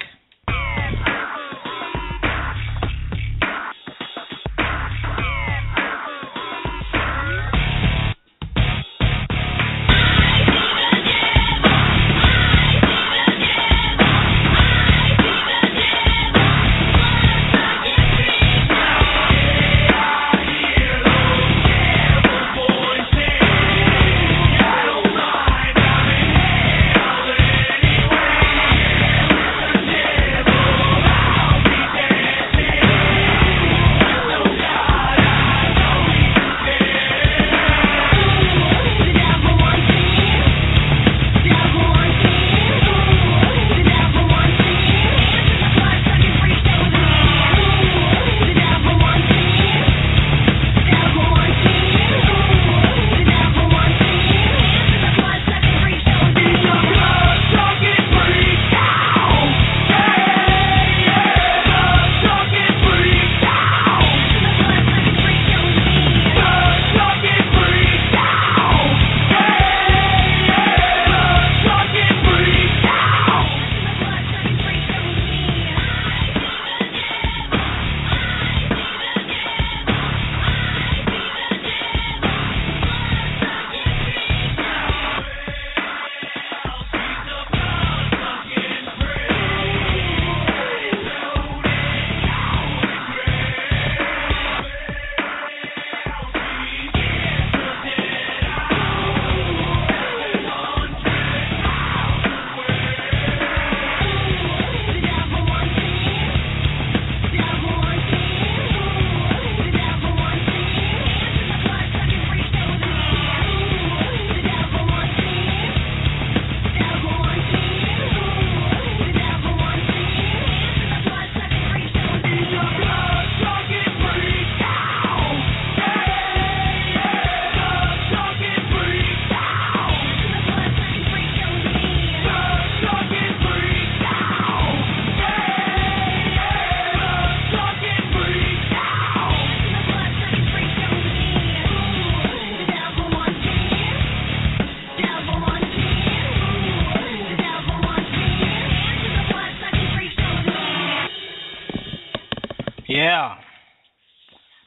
Speaker 3: Yeah.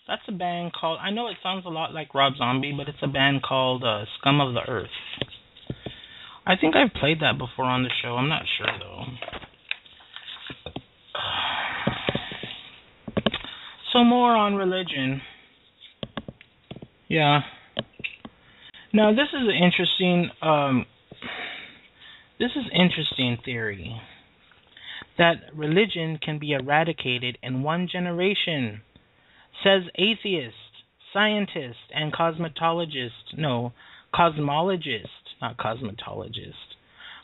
Speaker 3: That's a band called, I know it sounds a lot like Rob Zombie, but it's a band called Scum of the Earth. I think I've played that before on the show. I'm not sure, though. So more on religion. Yeah. Now, this is an interesting theory. That religion can be eradicated in one generation, says atheist, scientist, and cosmologist, not cosmetologist.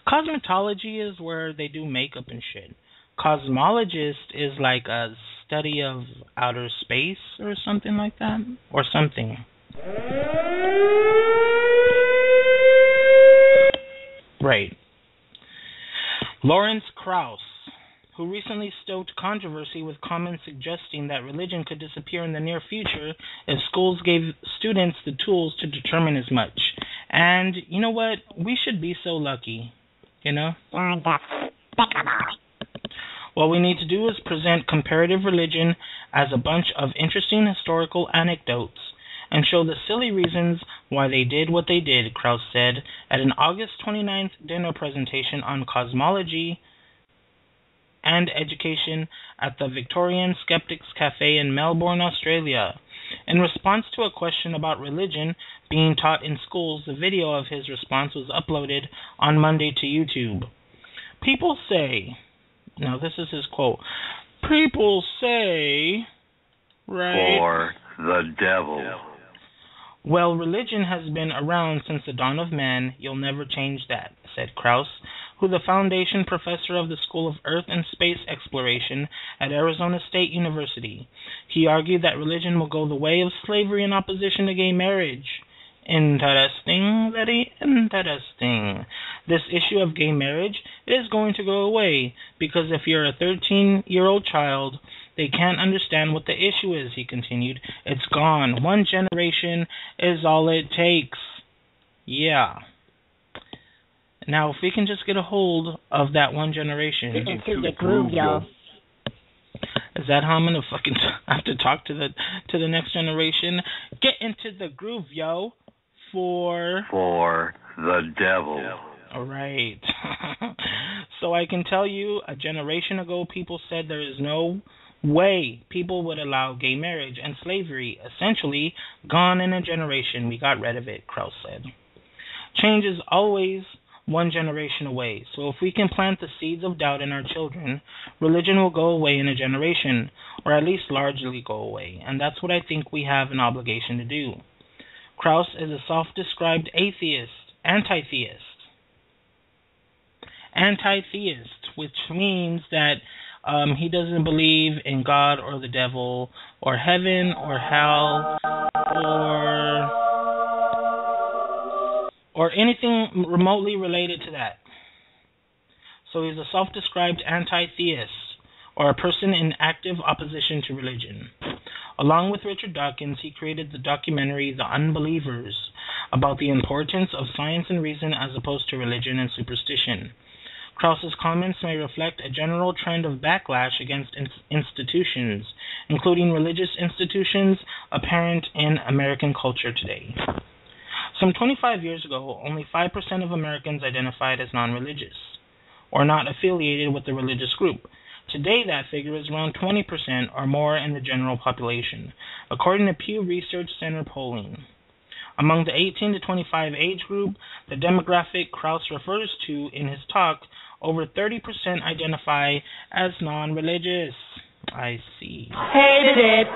Speaker 3: Cosmetology is where they do makeup and shit. Cosmologist is like a study of outer space or something like that, or something. Right. Lawrence Krauss, who recently stoked controversy with comments suggesting that religion could disappear in the near future if schools gave students the tools to determine as much. And you know what? We should be so lucky, you know? What we need to do is present comparative religion as a bunch of interesting historical anecdotes and show the silly reasons why they did what they did, Krauss said at an August 29th dinner presentation on cosmology and education at the Victorian Skeptics Cafe in Melbourne, Australia. In response to a question about religion being taught in schools, the video of his response was uploaded on Monday to YouTube. People say, now this is his quote, people say, right?
Speaker 7: For the devil.
Speaker 3: Well, religion has been around since the dawn of man. You'll never change that, said Krauss, who the foundation professor of the School of Earth and Space Exploration at Arizona State University. He argued that religion will go the way of slavery in opposition to gay marriage. Interesting, very interesting. This issue of gay marriage is going to go away because if you're a 13-year-old child, they can't understand what the issue is, he continued. It's gone. 1 generation is all it takes. Yeah. Now, if we can just get a hold of that 1 generation.
Speaker 4: Get into the groove, y'all.
Speaker 3: Is that how I'm gonna fucking have to talk to the next generation? Get into the groove, yo. For
Speaker 7: the devil.
Speaker 3: All right. So I can tell you, a generation ago, people said there is no way people would allow gay marriage and slavery. Essentially, gone in a generation. We got rid of it, Krauss said. Change is always 1 generation away. So if we can plant the seeds of doubt in our children, religion will go away in a generation, or at least largely go away. And that's what I think we have an obligation to do. Krauss is a self-described anti-theist, which means that he doesn't believe in God or the devil or heaven or hell or anything remotely related to that. So he's a self-described anti-theist, or a person in active opposition to religion. Along with Richard Dawkins, he created the documentary The Unbelievers, about the importance of science and reason as opposed to religion and superstition. Krauss's comments may reflect a general trend of backlash against institutions, including religious institutions, apparent in American culture today. Some 25 years ago, only 5% of Americans identified as non-religious, or not affiliated with a religious group. Today, that figure is around 20% or more in the general population, according to Pew Research Center polling. Among the 18 to 25 age group, the demographic Krauss refers to in his talk, over 30% identify as non-religious. I see.
Speaker 4: Hated it.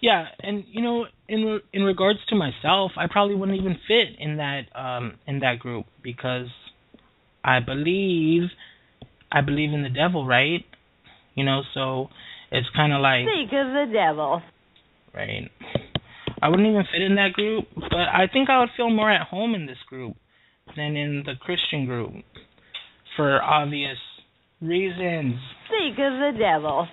Speaker 3: Yeah, and you know, in regards to myself, I probably wouldn't even fit in that group because I believe in the devil, right? You know, so it's kind of like
Speaker 4: Speak of the devil.
Speaker 3: Right. I wouldn't even fit in that group, but I think I would feel more at home in this group than in the Christian group for obvious reasons.
Speaker 4: Speak of the devil.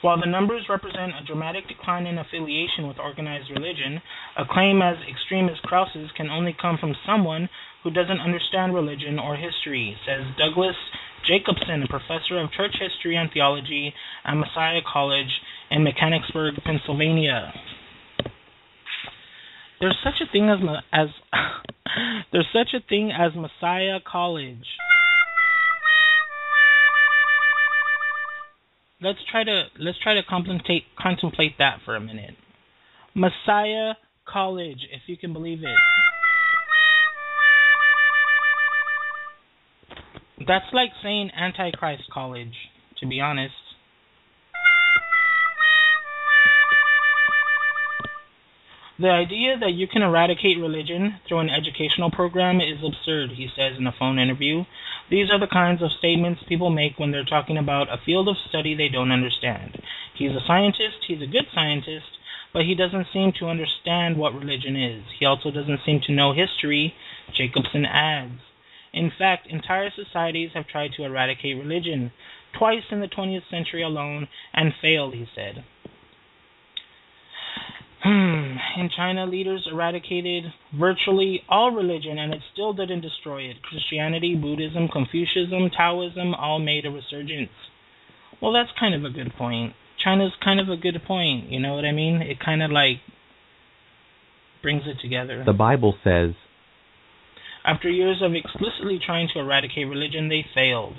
Speaker 3: While the numbers represent a dramatic decline in affiliation with organized religion, a claim as extreme as Krauss's can only come from someone who doesn't understand religion or history, says Douglas Jacobson, a professor of church history and theology at Messiah College in Mechanicsburg, Pennsylvania. There's such a thing as Messiah College. Let's try to contemplate that for a minute. Messiah College, if you can believe it. That's like saying Antichrist College, to be honest. The idea that you can eradicate religion through an educational program is absurd, he says in a phone interview. These are the kinds of statements people make when they're talking about a field of study they don't understand. He's a scientist, he's a good scientist, but he doesn't seem to understand what religion is. He also doesn't seem to know history, Jacobson adds. In fact, entire societies have tried to eradicate religion, twice in the 20th century alone, and failed, he said. In China, leaders eradicated virtually all religion, and it still didn't destroy it. Christianity, Buddhism, Confucianism, Taoism all made a resurgence. Well, that's kind of a good point. China's kind of a good point, you know what I mean? It kind of like brings it together.
Speaker 6: The Bible says,
Speaker 3: after years of explicitly trying to eradicate religion, they failed.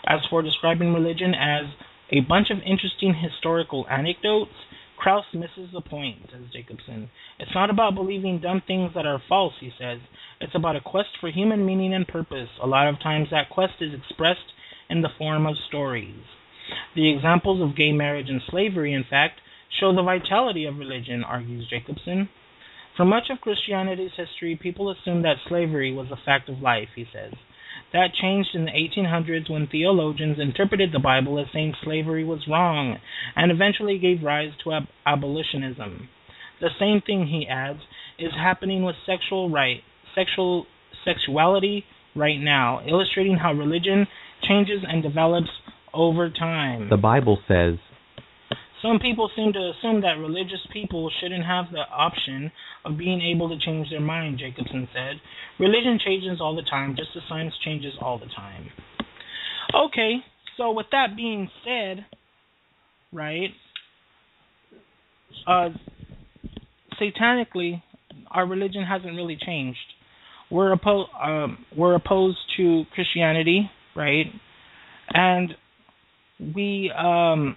Speaker 3: As for describing religion as a bunch of interesting historical anecdotes, Krauss misses the point, says Jacobson. It's not about believing dumb things that are false, he says. It's about a quest for human meaning and purpose. A lot of times that quest is expressed in the form of stories. The examples of gay marriage and slavery, in fact, show the vitality of religion, argues Jacobson. For much of Christianity's history, people assumed that slavery was a fact of life, he says. That changed in the 1800s when theologians interpreted the Bible as saying slavery was wrong, and eventually gave rise to abolitionism. The same thing, he adds, is happening with sexuality right now, illustrating how religion changes and develops over time.
Speaker 6: the Bible says,
Speaker 3: some people seem to assume that religious people shouldn't have the option of being able to change their mind, Jacobson said. Religion changes all the time, just as science changes all the time. Okay, so with that being said, right, satanically, our religion hasn't really changed. We're opposed to Christianity, right? And we are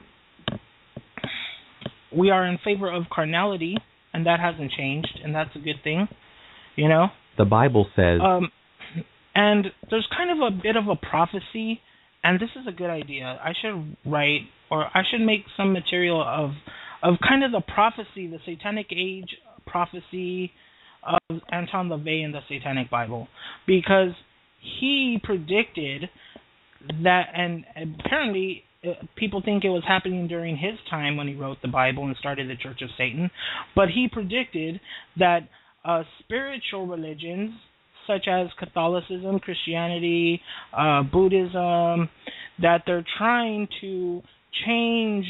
Speaker 3: in favor of carnality, and that hasn't changed, and that's a good thing, you know?
Speaker 6: the Bible says,
Speaker 3: and there's kind of a bit of a prophecy, and this is a good idea. I should write, or I should make some material of kind of the prophecy, the Satanic Age prophecy of Anton LaVey in the Satanic Bible, because he predicted that, and apparently people think it was happening during his time when he wrote the Bible and started the Church of Satan, but he predicted that spiritual religions such as Catholicism, Christianity, Buddhism, that they're trying to change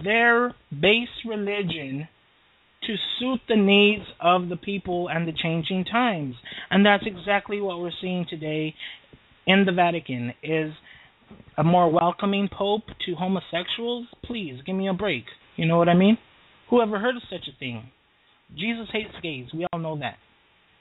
Speaker 3: their base religion to suit the needs of the people and the changing times. And that's exactly what we're seeing today in the Vatican, is a more welcoming pope to homosexuals. Please, give me a break. You know what I mean? Who ever heard of such a thing? Jesus hates gays. We all know that.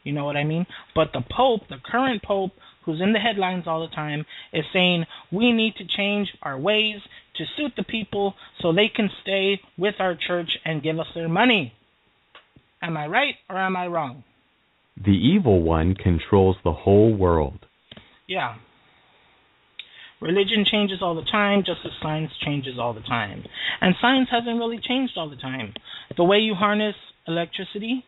Speaker 3: You know what I mean? But the pope, the current pope, who's in the headlines all the time, is saying we need to change our ways to suit the people so they can stay with our church and give us their money. Am I right or am I wrong?
Speaker 6: the evil one controls the whole world.
Speaker 3: Yeah. Religion changes all the time, just as science changes all the time. And science hasn't really changed all the time. The way you harness electricity,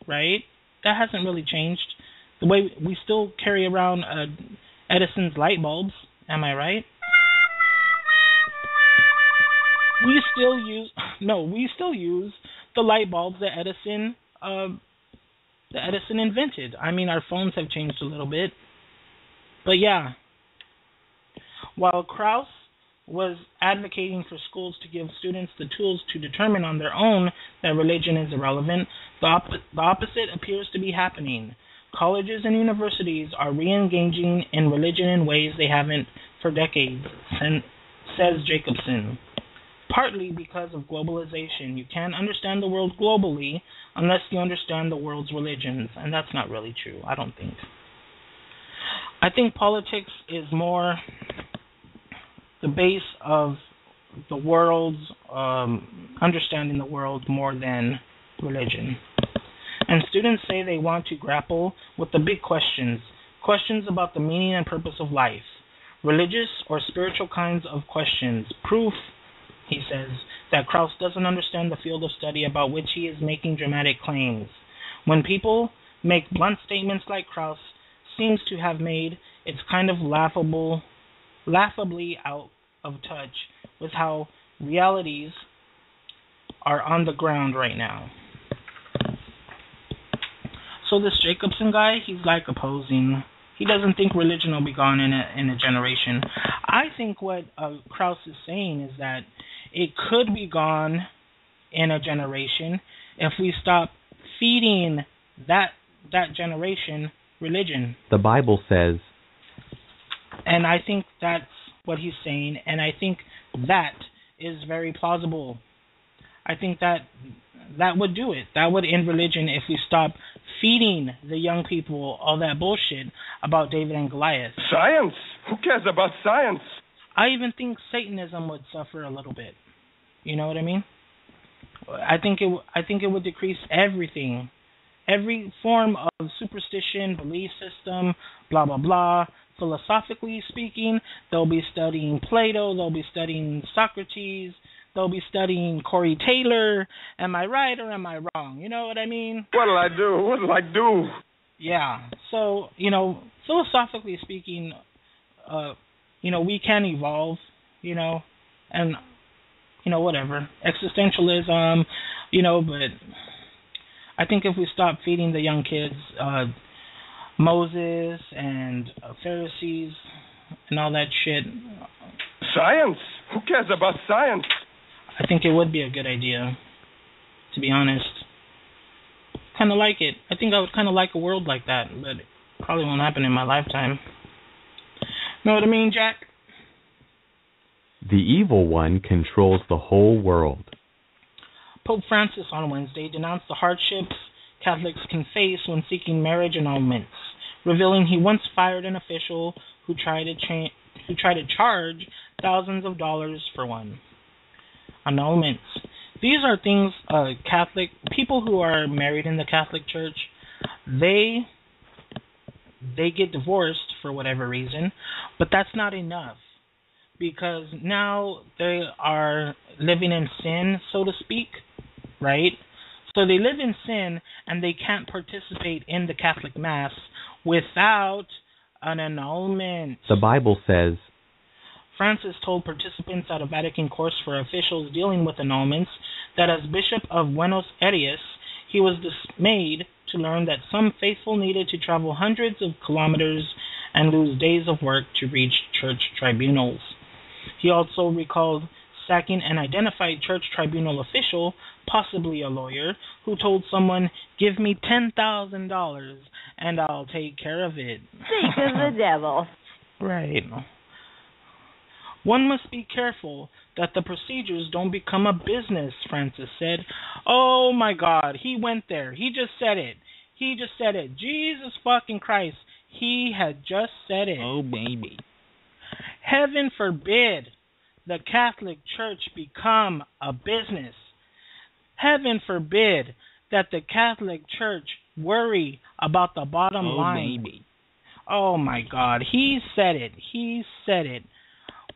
Speaker 3: right, that hasn't really changed. The way we still carry around Edison's light bulbs, am I right? We still use the light bulbs that Edison invented. I mean, our phones have changed a little bit. But yeah. While Krauss was advocating for schools to give students the tools to determine on their own that religion is irrelevant, the opposite appears to be happening. Colleges and universities are re-engaging in religion in ways they haven't for decades, says Jacobson. Partly because of globalization. You can't understand the world globally unless you understand the world's religions, and that's not really true, I don't think. I think politics is more the base of the world's understanding the world more than religion. And students say they want to grapple with the big questions about the meaning and purpose of life, religious or spiritual kinds of questions. Proof, he says, that Krauss doesn't understand the field of study about which he is making dramatic claims. When people make blunt statements like Krauss seems to have made, it's kind of laughably out of touch with how realities are on the ground right now. So this Jacobson guy, he's like opposing. He doesn't think religion will be gone in a generation. I think what Krauss is saying is that it could be gone in a generation if we stop feeding that generation religion.
Speaker 6: The Bible says.
Speaker 3: And I think that's what he's saying, and I think that is very plausible. I think that would do it. That would end religion if we stop feeding the young people all that bullshit about David and Goliath.
Speaker 5: Science? Who cares about science?
Speaker 3: I even think Satanism would suffer a little bit. You know what I mean? I think it would decrease everything. Every form of superstition, belief system, blah, blah, blah. Philosophically speaking, they'll be studying Plato, they'll be studying Socrates, they'll be studying Corey Taylor. Am I right or am I wrong? You know what I mean?
Speaker 5: What'll I do? What'll I do?
Speaker 3: Yeah. So, philosophically speaking, we can evolve, and, whatever. Existentialism, but I think if we stop feeding the young kids Moses and Pharisees and all that shit.
Speaker 5: Science? Who cares about science?
Speaker 3: I think it would be a good idea, to be honest. Kind of like it. I think I would kind of like a world like that, but it probably won't happen in my lifetime. Know what I mean, Jack?
Speaker 6: The evil one controls the whole world.
Speaker 3: Pope Francis on Wednesday denounced the hardships Catholics can face when seeking marriage annulments, revealing he once fired an official who tried to charge thousands of dollars for one. Annulments. These are things Catholic people who are married in the Catholic Church, they get divorced for whatever reason, but that's not enough, because now they are living in sin, so to speak, right? So they live in sin and they can't participate in the Catholic Mass without an annulment.
Speaker 6: The Bible says.
Speaker 3: Francis told participants at a Vatican course for officials dealing with annulments that as Bishop of Buenos Aires, he was dismayed to learn that some faithful needed to travel hundreds of kilometers and lose days of work to reach church tribunals. He also recalled sacking an identified church tribunal official, possibly a lawyer, who told someone, "Give me $10,000 and I'll take care of it."
Speaker 4: Think of the devil.
Speaker 3: Right. One must be careful that the procedures don't become a business, Francis said. Oh my God, he went there. He just said it. Jesus fucking Christ. He had just said it. Oh baby. Heaven forbid the Catholic Church become a business. Heaven forbid that the Catholic Church worry about the bottom line. Baby. Oh my God, he said it.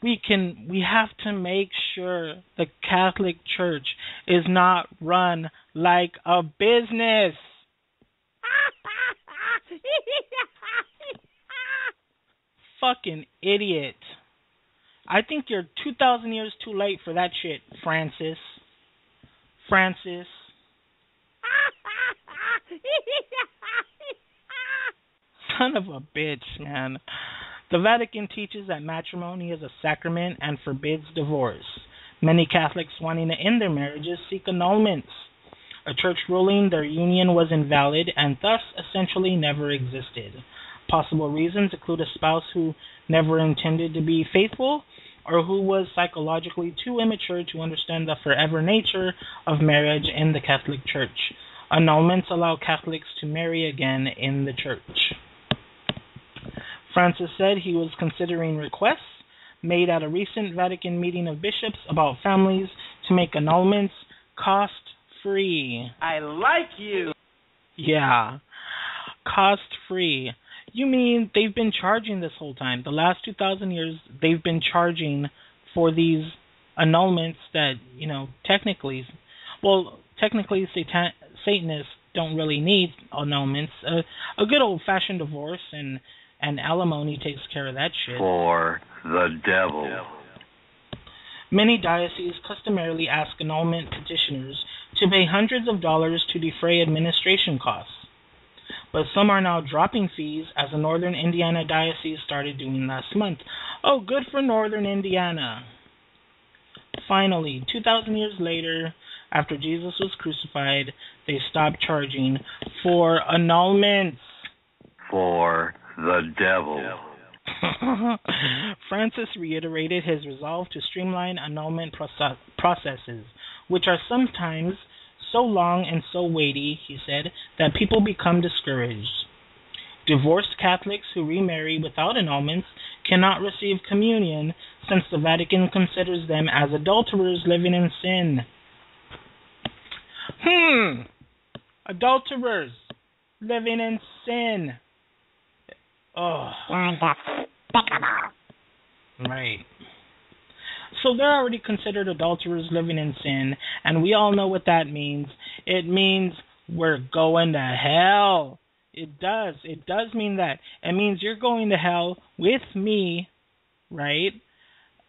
Speaker 3: We have to make sure the Catholic Church is not run like a business. Fucking idiot. I think you're 2,000 years too late for that shit, Francis. Son of a bitch, man. The Vatican teaches that matrimony is a sacrament and forbids divorce. Many Catholics wanting to end their marriages seek annulments. A church ruling their union was invalid and thus essentially never existed. Possible reasons include a spouse who never intended to be faithful or who was psychologically too immature to understand the forever nature of marriage in the Catholic Church. Annulments allow Catholics to marry again in the Church. Francis said he was considering requests made at a recent Vatican meeting of bishops about families to make annulments cost-free.
Speaker 2: I like you.
Speaker 3: Yeah, cost-free. You mean they've been charging this whole time? The last 2,000 years, they've been charging for these annulments that, technically Satanists don't really need annulments. A good old-fashioned divorce and and alimony takes care of that shit.
Speaker 7: For the devil.
Speaker 3: Many dioceses customarily ask annulment petitioners to pay hundreds of dollars to defray administration costs. But some are now dropping fees, as a northern Indiana diocese started doing last month. Oh, good for northern Indiana. Finally, 2,000 years later, after Jesus was crucified, they stopped charging for annulments.
Speaker 7: For the devil.
Speaker 3: Francis reiterated his resolve to streamline annulment processes, which are sometimes so long and so weighty, he said, that people become discouraged. Divorced Catholics who remarry without annulments cannot receive communion, since the Vatican considers them as adulterers living in sin. Adulterers living in sin. Oh. Right. So they're already considered adulterers living in sin, and we all know what that means. It means we're going to hell. It does. It does mean that. It means you're going to hell with me, right?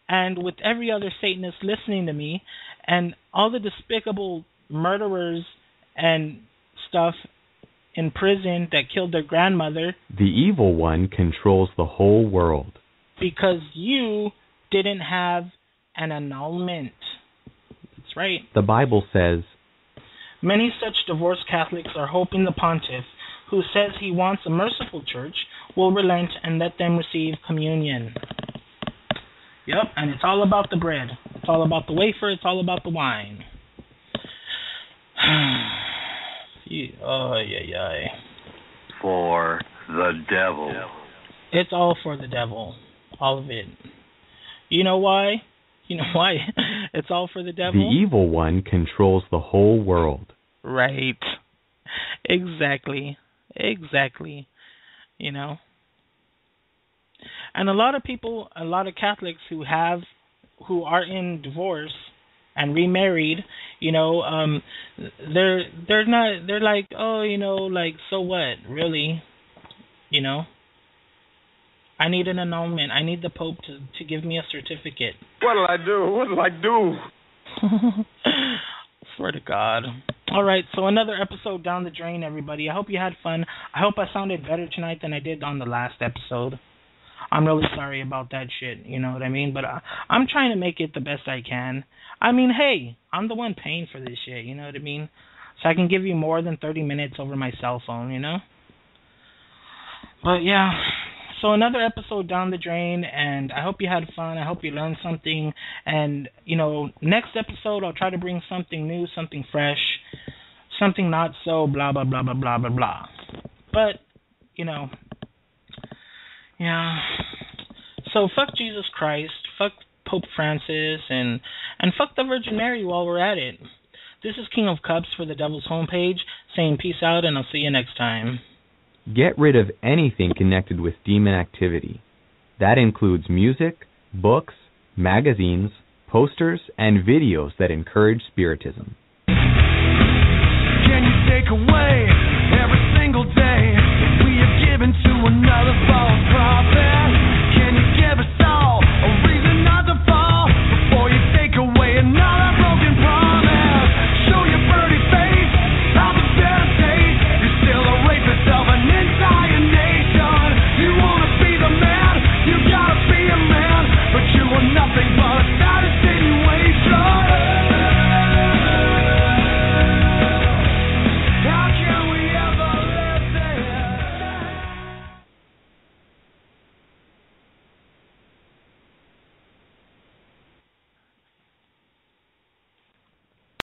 Speaker 3: And with every other Satanist listening to me, and all the despicable murderers and stuff in prison that killed their grandmother.
Speaker 6: The evil one controls the whole world.
Speaker 3: Because you didn't have an annulment. That's right.
Speaker 6: The Bible says,
Speaker 3: many such divorced Catholics are hoping the pontiff, who says he wants a merciful church, will relent and let them receive communion. Yep, and it's all about the bread. It's all about the wafer. It's all about the wine.
Speaker 7: For the devil.
Speaker 3: It's all for the devil. All of it. You know why? You know why? It's all for the devil?
Speaker 6: The evil one controls the whole world.
Speaker 3: Right. Exactly. Exactly. You know? And a lot of people, a lot of Catholics who are in divorce and remarried, you know, they're like, oh, you know, like, so what? Really? You know? I need an annulment. I need the Pope to give me a certificate.
Speaker 5: What'll I do? What'll I do?
Speaker 3: Swear to God. All right, so another episode down the drain, everybody. I hope you had fun. I hope I sounded better tonight than I did on the last episode. I'm really sorry about that shit, you know what I mean? But I'm trying to make it the best I can. I mean, hey, I'm the one paying for this shit, you know what I mean? So I can give you more than 30 minutes over my cell phone, you know? But yeah, so another episode down the drain, and I hope you had fun. I hope you learned something. And, you know, next episode I'll try to bring something new, something fresh, something not so blah, blah, blah, blah, blah, blah, blah. But, you know, yeah. So fuck Jesus Christ, fuck Pope Francis, and fuck the Virgin Mary while we're at it. This is King of Cups for the Devil's Homepage, saying peace out, and I'll see you next time.
Speaker 6: Get rid of anything connected with demon activity. That includes music, books, magazines, posters, and videos that encourage spiritism.
Speaker 2: Can you take away every single day we have given to another false prophet?